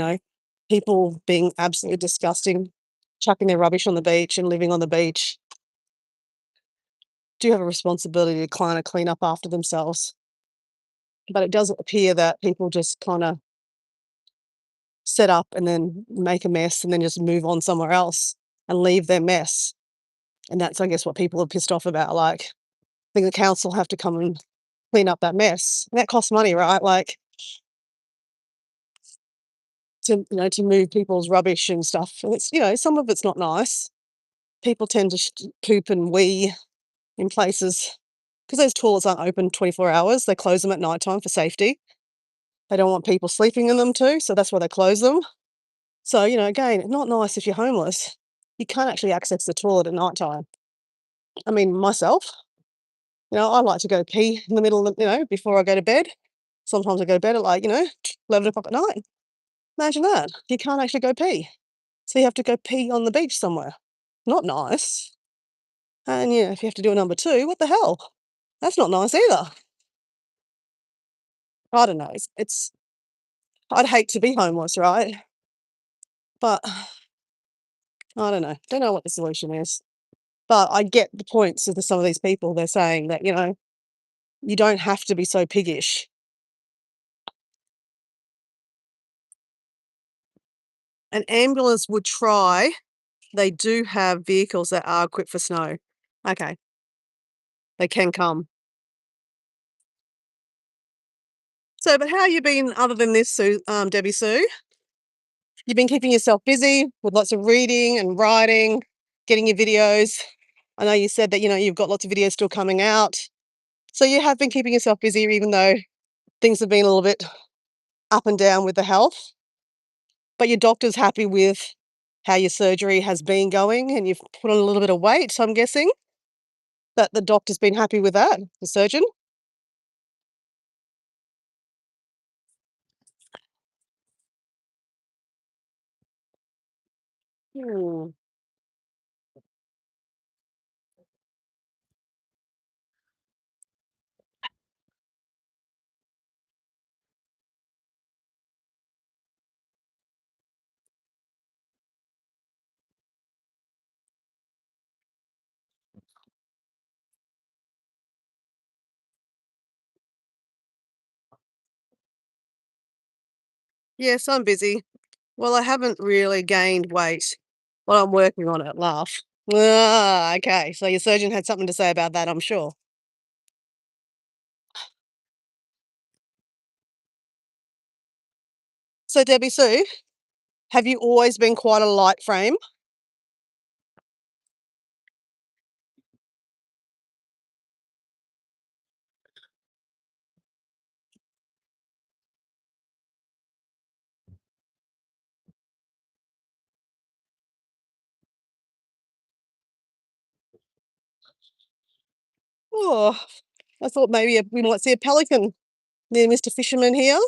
people being absolutely disgusting, chucking their rubbish on the beach and living on the beach do have a responsibility to kind of clean up after themselves. But it does appear that people just kind of set up and then make a mess and then just move on somewhere else and leave their mess. And that's, I guess, what people are pissed off about. Like, I think the council have to come and clean up that mess. And that costs money, right? Like, to move people's rubbish and stuff. And it's, some of it's not nice. People tend to poop and wee in places because those toilets aren't open 24 hours. They close them at night time for safety. They don't want people sleeping in them too, so that's why they close them. So, again, not nice if you're homeless. You can't actually access the toilet at night time. I mean, myself, I like to go pee in the middle of before I go to bed. Sometimes I go to bed at like, 11 o'clock at night. Imagine that. You can't actually go pee. So you have to go pee on the beach somewhere. Not nice. And yeah, if you have to do a number two, what the hell? That's not nice either. I don't know. I'd hate to be homeless, right? But I don't know. Don't know what the solution is. But I get the points of some of these people. They're saying that, you don't have to be so piggish. An ambulance would try. They do have vehicles that are equipped for snow. Okay. They can come. So, but how you been other than this, Sue, Debbie Sue? You've been keeping yourself busy with lots of reading and writing, getting your videos. I know you said that, you've got lots of videos still coming out. So you have been keeping yourself busy even though things have been a little bit up and down with the health. But your doctor's happy with how your surgery has been going and you've put on a little bit of weight, so I'm guessing that the doctor's been happy with that, the surgeon. Hmm. Yes, I'm busy. Well, I haven't really gained weight. Well, I'm working on it. Laugh. Ah, okay. So your surgeon had something to say about that, I'm sure. So, Debbie Sue, have you always been quite a light frame? Oh, I thought maybe we might see a pelican near Mr. Fisherman here.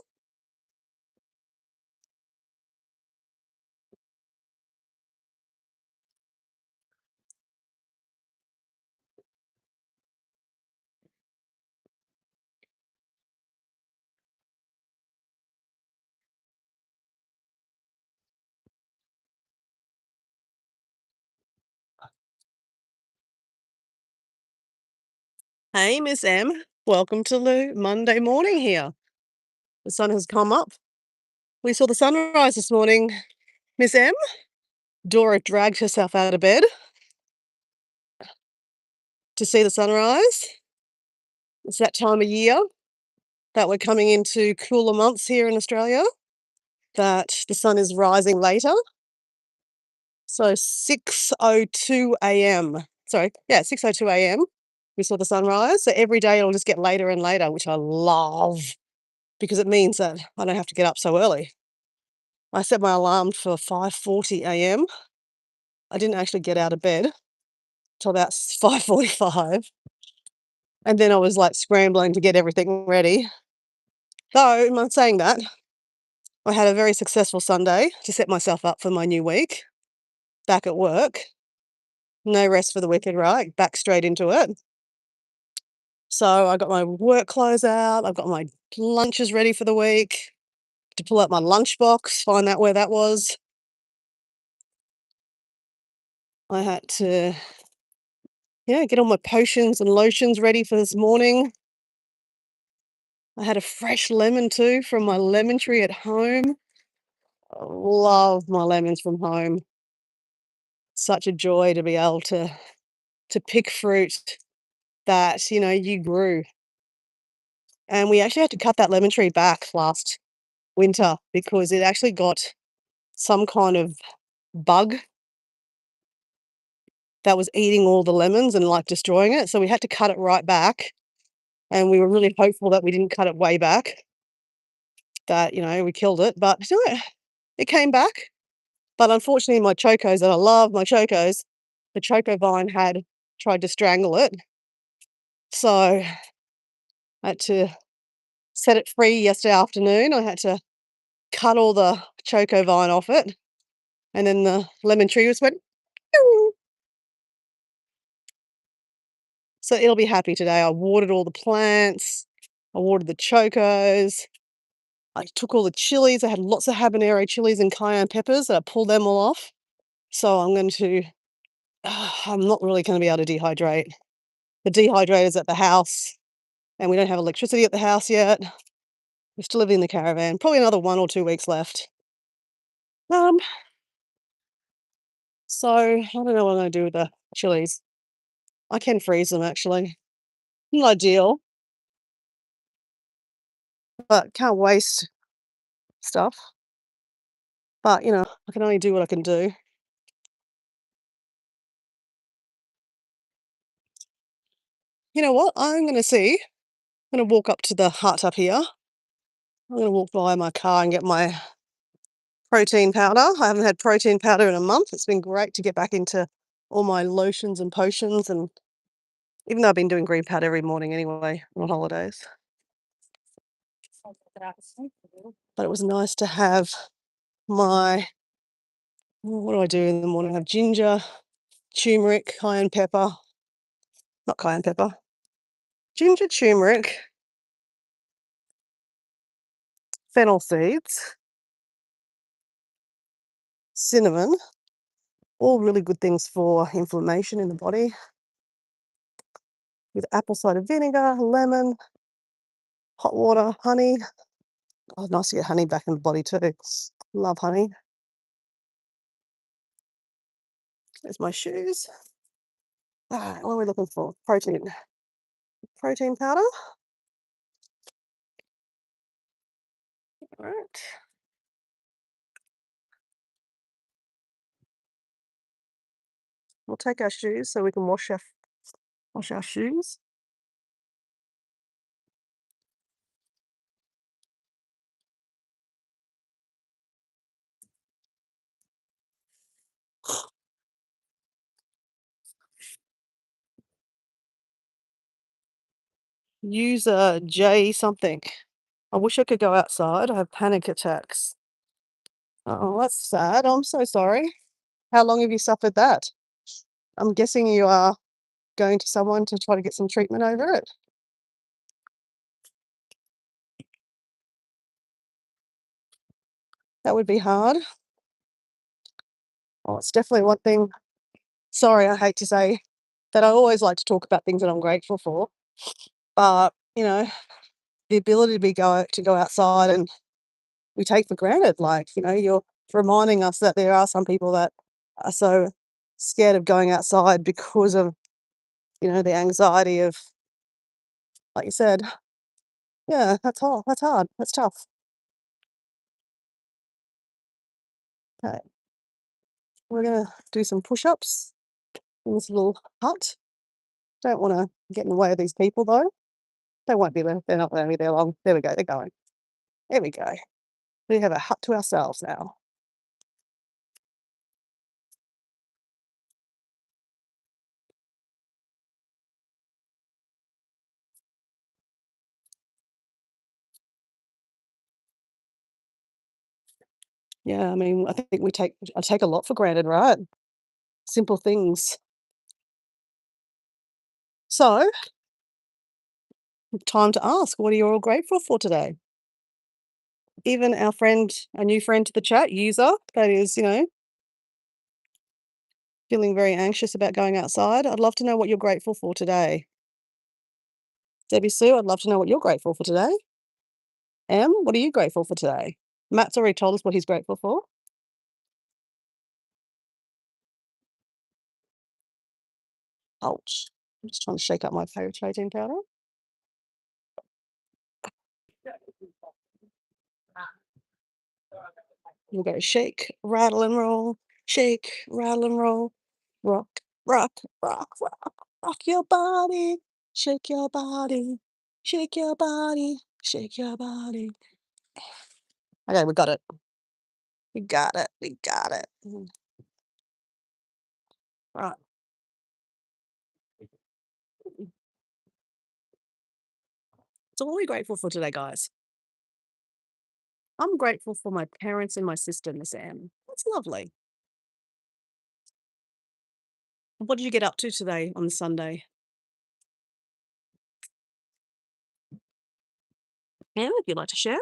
Hey, Miss M. Welcome to the Monday morning here. The sun has come up. We saw the sunrise this morning, Miss M. Dora dragged herself out of bed to see the sunrise. It's that time of year that we're coming into cooler months here in Australia, that the sun is rising later. So 6:02 a.m. Sorry, yeah, 6:02 a.m. We saw the sunrise. So every day it'll just get later and later, which I love because it means that I don't have to get up so early. I set my alarm for 5:40 a.m. I didn't actually get out of bed till about 5:45, and then I was like scrambling to get everything ready. Though, in saying that, I had a very successful Sunday to set myself up for my new week back at work. No rest for the wicked, right? Back straight into it. So I got my work clothes out. I've got my lunches ready for the week. To pull out my lunchbox, find out where that was. I had to, get all my potions and lotions ready for this morning. I had a fresh lemon too from my lemon tree at home. I love my lemons from home. Such a joy to be able to pick fruit that, you grew. And we actually had to cut that lemon tree back last winter because it actually got some kind of bug that was eating all the lemons and like destroying it. So we had to cut it right back. And we were really hopeful that we didn't cut it way back, that, we killed it. But no, it came back. But unfortunately, my chocos, and I love my chocos, the choco vine had tried to strangle it. So I had to set it free yesterday afternoon. I had to cut all the choco vine off it. And then the lemon tree just went, "Pew." So it'll be happy today. I watered all the plants. I watered the chocos. I took all the chilies. I had lots of habanero chilies and cayenne peppers. I pulled them all off. So I'm going to, I'm not really going to be able to dehydrate. The dehydrator's at the house and we don't have electricity at the house yet. We're still living in the caravan. Probably another 1 or 2 weeks left. Um, so I don't know what I'm going to do with the chilies. I can freeze them actually. Not ideal, but can't waste stuff. But, I can only do what I can do. You know what? I'm going to see. I'm going to walk up to the hut up here. I'm going to walk by my car and get my protein powder. I haven't had protein powder in a month. It's been great to get back into all my lotions and potions. And even though I've been doing green powder every morning anyway on holidays, but it was nice to have my What do I do in the morning? I have ginger, turmeric, cayenne pepper, not cayenne pepper, ginger, turmeric, fennel seeds, cinnamon, all really good things for inflammation in the body, with apple cider vinegar, lemon, hot water, honey. Oh, nice to get honey back in the body too. Love honey. There's my shoes. What are we looking for? Protein. Protein powder. All right. We'll take our shoes so we can wash our shoes. Use a J something. I wish I could go outside. I have panic attacks. Oh, that's sad. I'm so sorry. How long have you suffered that? I'm guessing you are going to someone to try to get some treatment over it. That would be hard. Oh, it's definitely one thing. Sorry, I hate to say that I always like to talk about things that I'm grateful for, but the ability to go outside and we take for granted. Like, you're reminding us that there are some people that are so scared of going outside because of, the anxiety of, like you said, yeah, that's hard. That's hard. That's tough. Okay, we're gonna do some push-ups in this little hut. Don't want to get in the way of these people though. They won't be there. They're not going to be there long. There we go. They're going. There we go. We have a hut to ourselves now. Yeah, I mean, I think I take a lot for granted, right? Simple things. So, time to ask, what are you all grateful for today? Even our new friend to the chat, user, that is, feeling very anxious about going outside. I'd love to know what you're grateful for today. Debbie Sue, I'd love to know what you're grateful for today. Em, what are you grateful for today? Matt's already told us what he's grateful for. Ouch. I'm just trying to shake up my protein powder. We'll go shake, rattle and roll, shake, rattle and roll, rock, rock, rock, rock, rock your body, shake your body, shake your body, shake your body. Okay, we got it. We got it. We got it. Right. So what are we grateful for today, guys? I'm grateful for my parents and my sister, Miss Anne. That's lovely. What did you get up to today on Sunday? Anne, would you like to share?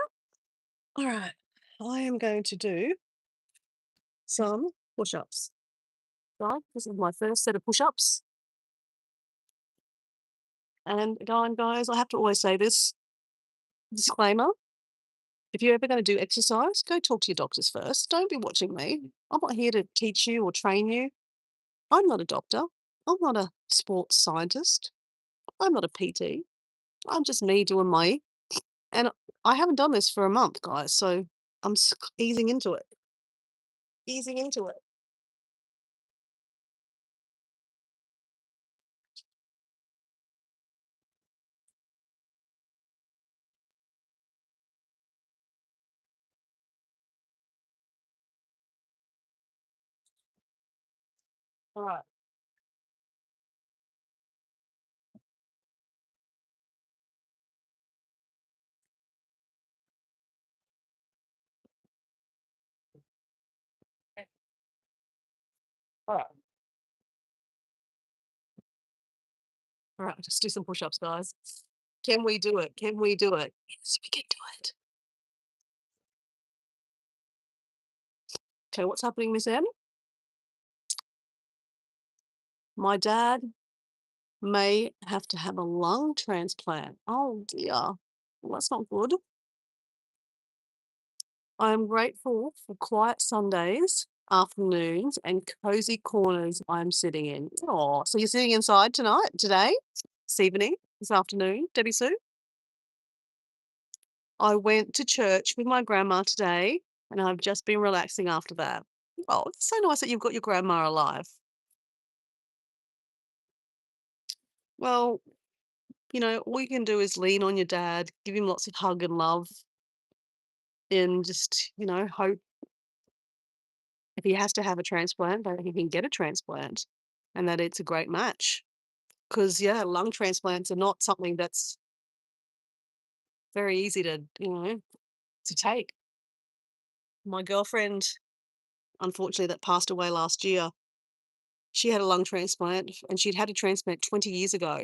All right. I am going to do some push-ups. Right, this is my first set of push-ups. And again, guys, I have to always say this disclaimer. If you're ever going to do exercise, go talk to your doctors first. Don't be watching me. I'm not here to teach you or train you. I'm not a doctor. I'm not a sports scientist. I'm not a PT. I'm just me doing my. And I haven't done this for a month, guys. So I'm easing into it. Easing into it. All right. Alright. All right, just do some push-ups, guys. Can we do it? Can we do it? Yes, we can do it. Okay, what's happening, Miss M? My dad may have to have a lung transplant. Oh dear. Well, that's not good. I am grateful for quiet Sundays, afternoons, and cozy corners I'm sitting in. Oh, so you're sitting inside tonight, today, this evening, this afternoon, Debbie Sue? I went to church with my grandma today, and I've just been relaxing after that. Oh, it's so nice that you've got your grandma alive. Well, all you can do is lean on your dad, give him lots of hug and love, and just, hope if he has to have a transplant, that he can get a transplant and that it's a great match. Because, yeah, lung transplants are not something that's very easy to take. My girlfriend, unfortunately, that passed away last year, she had a lung transplant and she'd had a transplant 20 years ago.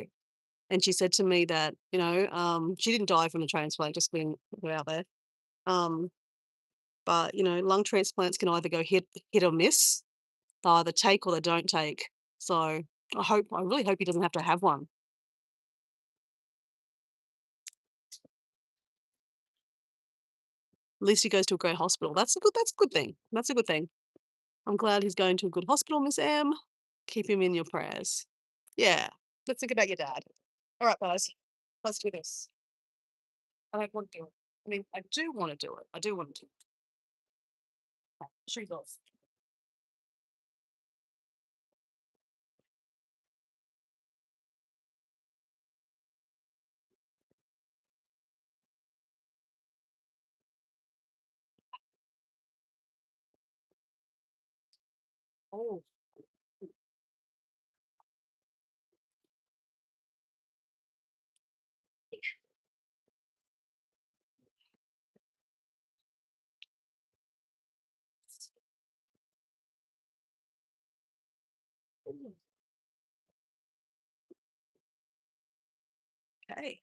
And she said to me that, she didn't die from the transplant, just being put out there. Um, but, lung transplants can either go hit or miss. They either take or they don't take. So I really hope he doesn't have to have one. At least he goes to a great hospital. That's a good thing. That's a good thing. I'm glad he's going to a good hospital, Miss M. Keep him in your prayers. Yeah. Let's think about your dad. All right, guys. Let's do this. I don't want to do it. I mean, I do want to do it. I do want to do it. Shoes off. Oh, okay.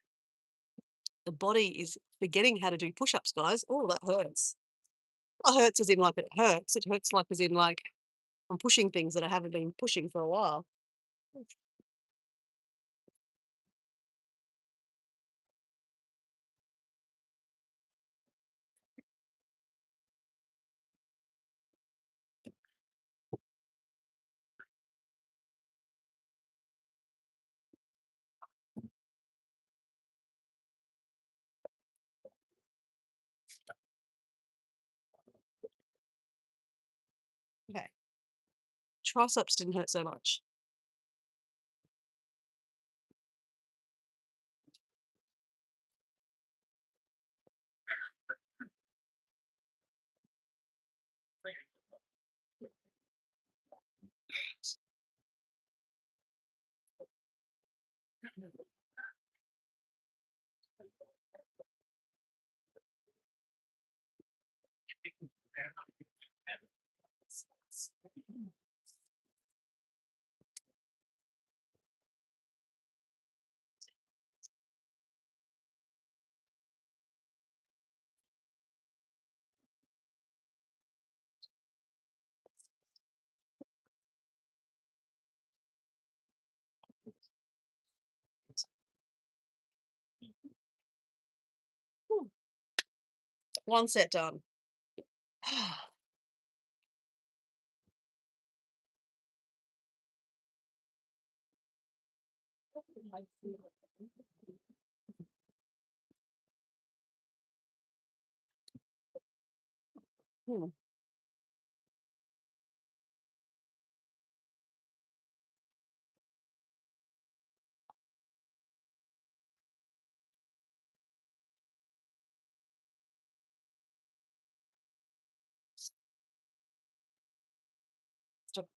The body is forgetting how to do push-ups, guys. Oh, that hurts. Not hurts as in like it hurts. It hurts like as in like I'm pushing things that I haven't been pushing for a while. Okay. Triceps didn't hurt so much. Whew. One set done. Hmm. Stop.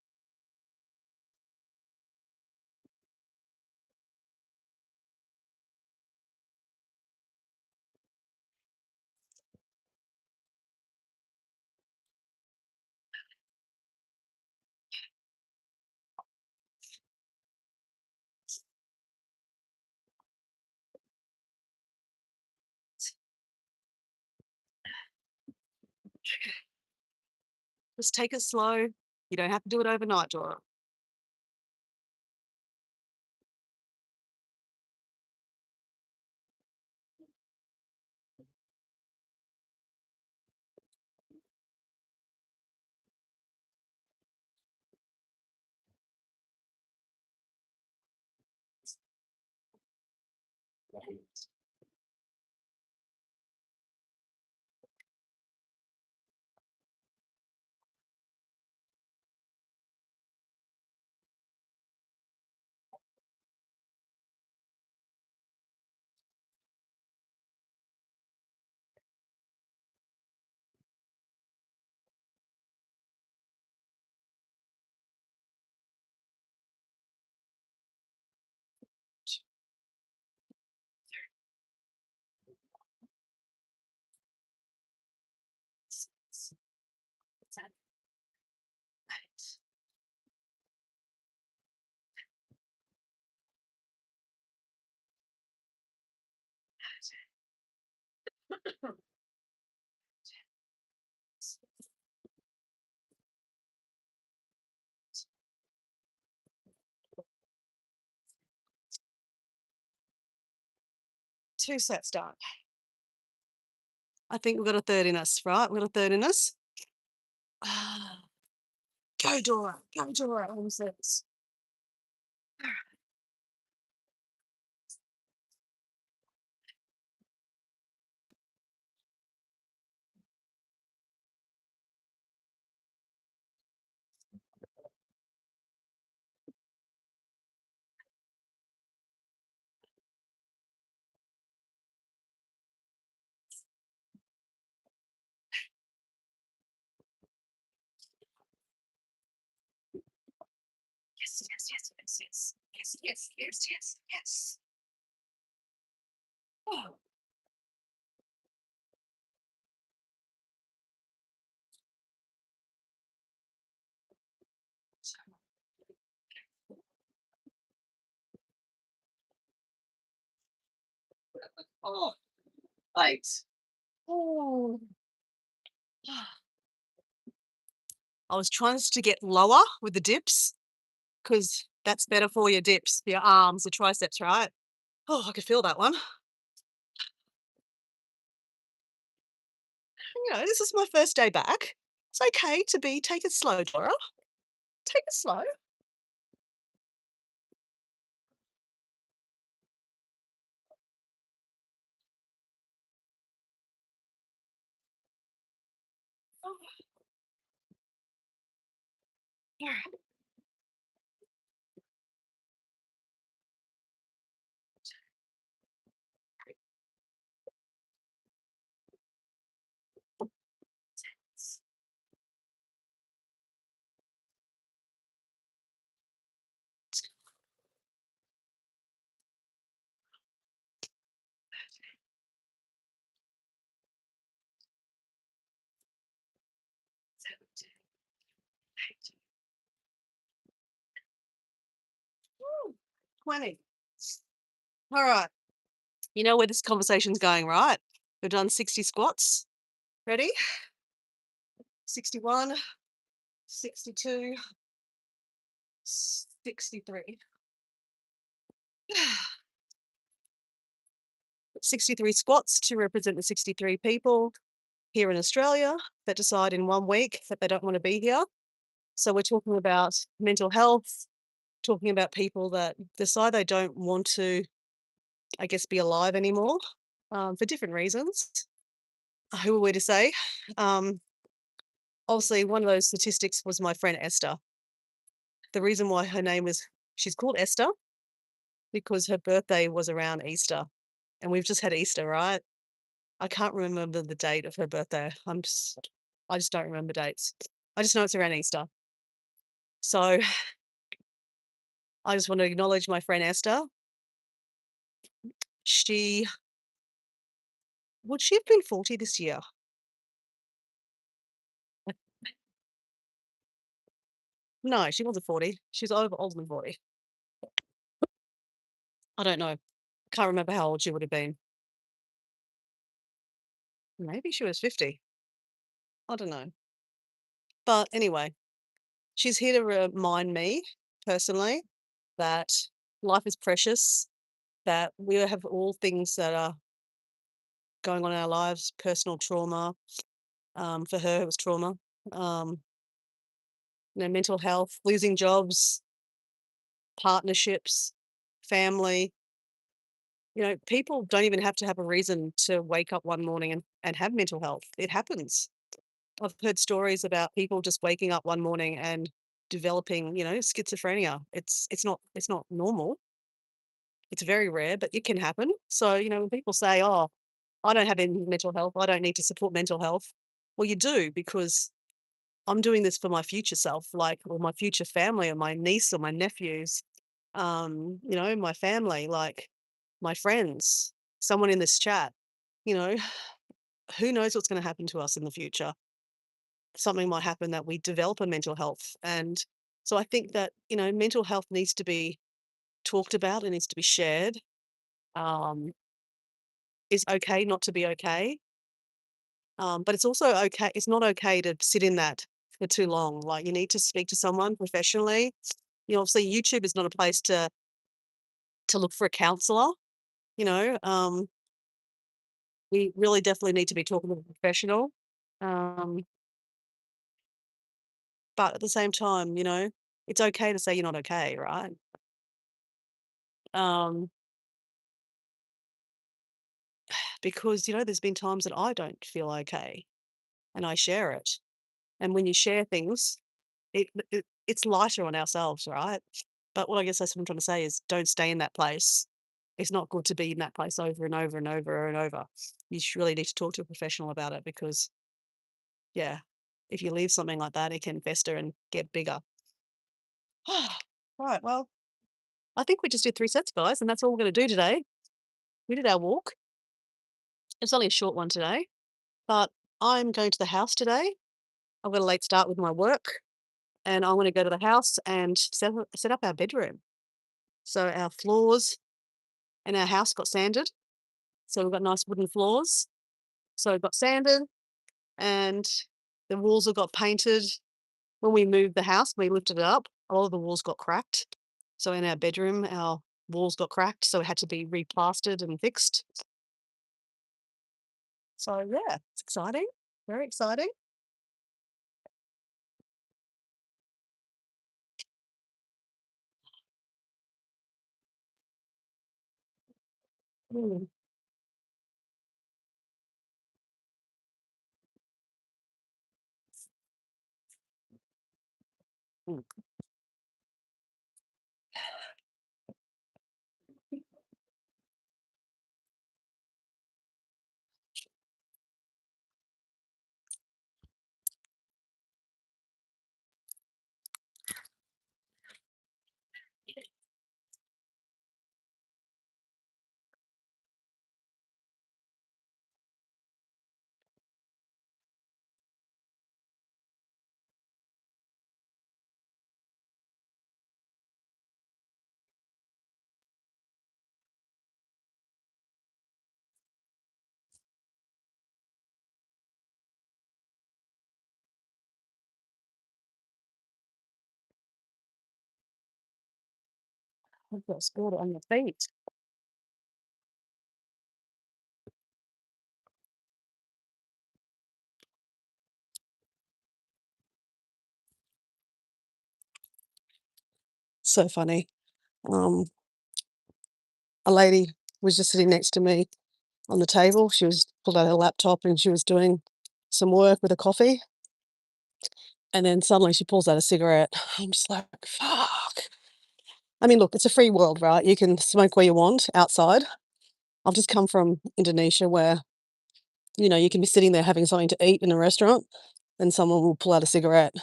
Just take it slow. You don't have to do it overnight, Dora. Two sets done. I think we've got a third in us, right? We've got a third in us. Ah, go, Dora. Go, Dora. Home sets. Yes, yes, yes, yes, yes. Yes, yes, yes, yes, yes. Oh, oh, thanks. Oh. I was trying to get lower with the dips because that's better for your dips, your arms, the triceps, right? Oh, I could feel that one. This is my first day back. It's okay to take it slow, Dora. Take it slow. Oh, yeah. 20. All right. You know where this conversation's going, right? We've done 60 squats. Ready? 61, 62, 63. 63 squats to represent the 63 people here in Australia that decide in 1 week that they don't want to be here. So we're talking about mental health, talking about people that decide they don't want to, I guess, be alive anymore for different reasons. Who are we to say? Um, Obviously, one of those statistics was my friend Esther. The reason why she's called Esther because her birthday was around Easter. And we've just had Easter, right? I can't remember the date of her birthday. I just don't remember dates. I just know it's around Easter. So I just want to acknowledge my friend Esther. She would she have been 40 this year? No, she wasn't 40. She's older than 40. I don't know. Can't remember how old she would have been. Maybe she was 50. I don't know. But anyway, she's here to remind me personally that life is precious, that we have all things that are going on in our lives, personal trauma. For her, it was trauma. Um, mental health, losing jobs, partnerships, family. People don't even have to have a reason to wake up one morning and have mental health. It happens. I've heard stories about people just waking up one morning and developing, schizophrenia. It's not normal. It's very rare, but it can happen. So, when people say, "Oh, I don't have any mental health. I don't need to support mental health." Well, you do, because I'm doing this for my future self, like, or my future family, or my niece or my nephews, my family, like my friends, someone in this chat, you know, who knows what's going to happen to us in the future? Something might happen that we develop a mental health. And so I think that, mental health needs to be talked about, it needs to be shared. Um, it's okay not to be okay. But it's also okay, it's not okay to sit in that for too long. Like, you need to speak to someone professionally. Obviously YouTube is not a place to look for a counselor, you know. We really definitely need to be talking to a professional. Um, but at the same time, it's okay to say you're not okay, right? Um, because, there's been times that I don't feel okay and I share it. And when you share things, it's lighter on ourselves, right? But what I guess that's what I'm trying to say is, don't stay in that place. It's not good to be in that place over and over and over and over. You really need to talk to a professional about it, because, yeah, if you leave something like that, it can fester and get bigger. Right, well, I think we just did 3 sets, guys, and that's all we're going to do today. We did our walk. It's only a short one today, but I'm going to the house today. I've got a late start with my work, and I want to go to the house and set up our bedroom. So our floors in our house got sanded. So we've got nice wooden floors. So it got sanded, and the walls have got painted. When we moved the house, we lifted it up, all of the walls got cracked. So in our bedroom, our walls got cracked, so it had to be replastered and fixed. So yeah, it's exciting. Very exciting. Mm. Mm. I've got spilled it on your feet. So funny. Um, a lady was just sitting next to me on the table. She was pulled out her laptop and she was doing some work with a coffee. And then suddenly she pulls out a cigarette. I'm just like, fuck. I mean, look, it's a free world, right? You can smoke where you want outside. I've just come from Indonesia, where, you can be sitting there having something to eat in a restaurant, and someone will pull out a cigarette,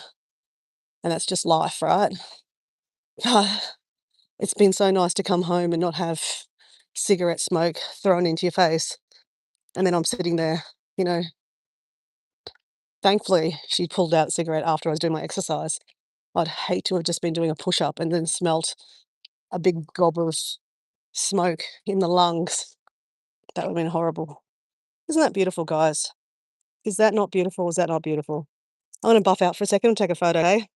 and that's just life, right? God, it's been so nice to come home and not have cigarette smoke thrown into your face. And then I'm sitting there, you know, thankfully she pulled out a cigarette after I was doing my exercise. I'd hate to have just been doing a push up and then smelt a big gob of smoke in the lungs. That would have been horrible. Isn't that beautiful, guys? Is that not beautiful? Is that not beautiful? I'm going to buff out for a second and take a photo, okay?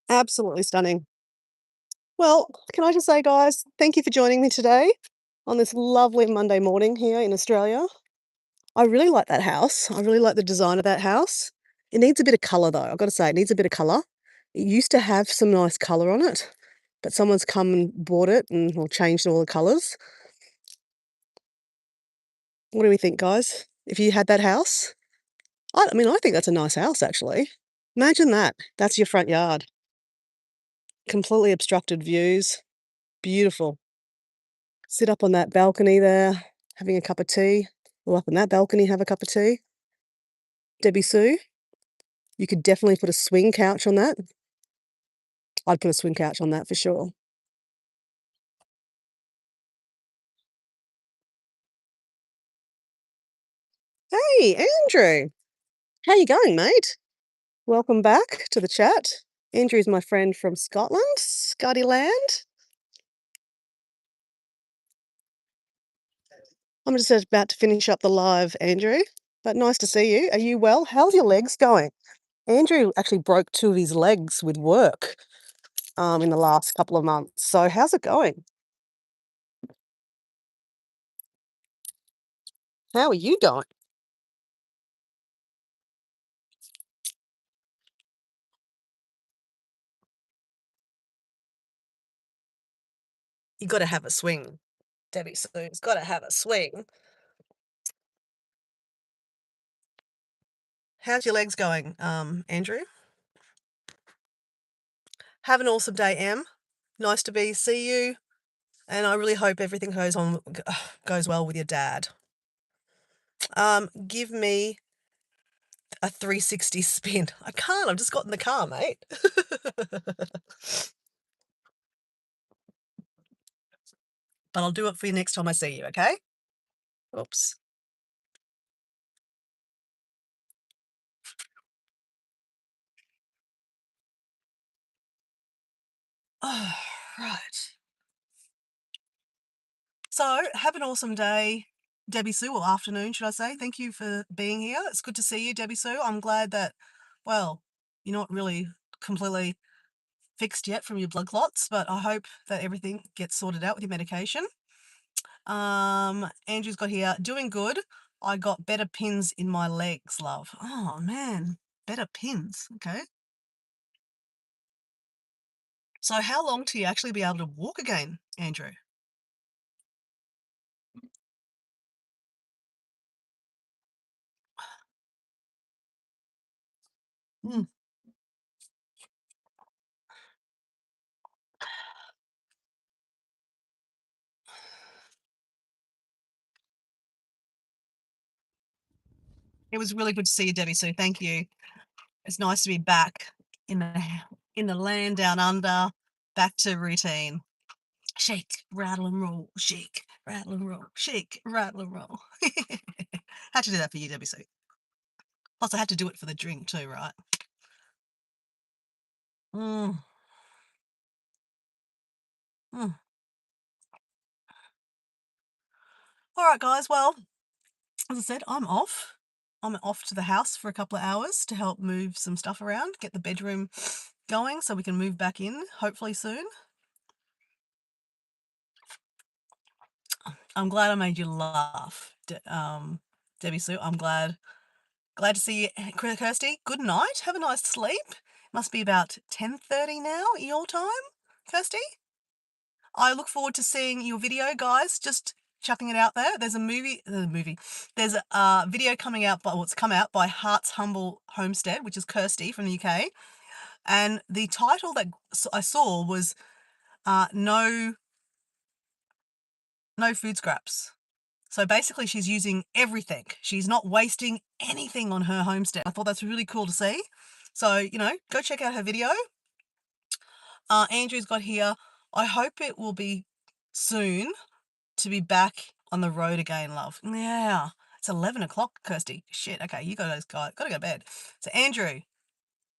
Absolutely stunning. Well, can I just say, guys, thank you for joining me today on this lovely Monday morning here in Australia. I really like that house. I really like the design of that house. It needs a bit of colour, though. I've got to say, it needs a bit of colour. It used to have some nice colour on it, but someone's come and bought it and or changed all the colours. What do we think, guys? If you had that house? I mean, I think that's a nice house, actually. Imagine that. That's your front yard. Completely obstructed views. Beautiful. Sit up on that balcony there, having a cup of tea. Or up on that balcony, have a cup of tea. Debbie Sue, you could definitely put a swing couch on that. I'd put a swing couch on that for sure. Hey, Andrew. How you going, mate? Welcome back to the chat. Andrew's my friend from Scotland, Scotty Land. I'm just about to finish up the live, Andrew, but nice to see you. Are you well? How's your legs going? Andrew actually broke 2 of his legs with work in the last couple of months. So how's it going? How are you going? You got to have a swing, Debbie Sue's got to have a swing. How's your legs going, Andrew? Have an awesome day, Em. Nice to see you, and I really hope everything goes well with your dad. Give me a 360 spin. I can't. I've just got in the car, mate. But I'll do it for you next time I see you, okay? Oops. Oh, right. So, have an awesome day, Debbie Sue, or afternoon, should I say. Thank you for being here. It's good to see you, Debbie Sue. I'm glad that, well, you're not really completely fixed yet from your blood clots, but I hope that everything gets sorted out with your medication. Andrew's got here, doing good. I got better pins in my legs, love. Oh, man, better pins. Okay. So how long till you actually be able to walk again, Andrew? Mm. It was really good to see you, Debbie Sue. Thank you. It's nice to be back in the land down under, back to routine. Shake, rattle and roll, shake, rattle and roll, shake, rattle and roll. Had to do that for you, Debbie Sue. Plus, I had to do it for the drink too, right? Mm. Mm. All right, guys. Well, as I said, I'm off. I'm off to the house for a couple of hours to help move some stuff around, get the bedroom going so we can move back in hopefully soon. I'm glad I made you laugh, Debbie Sue. I'm glad to see you, Kirsty. Good night. Have a nice sleep. Must be about 10:30 now your time, Kirsty. I look forward to seeing your video, guys. Just chucking it out there. There's a movie. There's a video coming out it's come out by Heart's Humble Homestead, which is Kirsty from the UK. And the title that I saw was no food scraps. So basically, she's using everything. She's not wasting anything on her homestead. I thought that's really cool to see. So, go check out her video. Andrew's got here, I hope it will be soon to be back on the road again, love. Yeah, it's 11 o'clock, Kirsty. Shit, okay, you guys gotta go to bed. So, Andrew,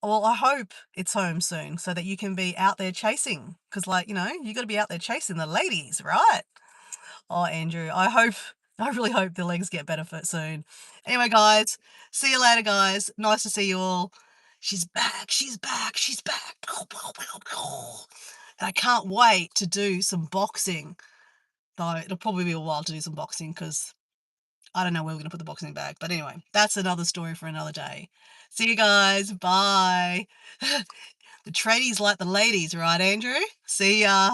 Well, I hope it's home soon so that you can be out there chasing. Because, like, you know, you got to be out there chasing the ladies, right? Oh, Andrew, I really hope the legs get better soon. Anyway, guys, see you later, guys. Nice to see you all. She's back. She's back. She's back. And I can't wait to do some boxing. Though it'll probably be a while to do some boxing because I don't know where we're going to put the boxing bag. But anyway, that's another story for another day. See you guys. Bye. The tradies like the ladies, right, Andrew? See ya.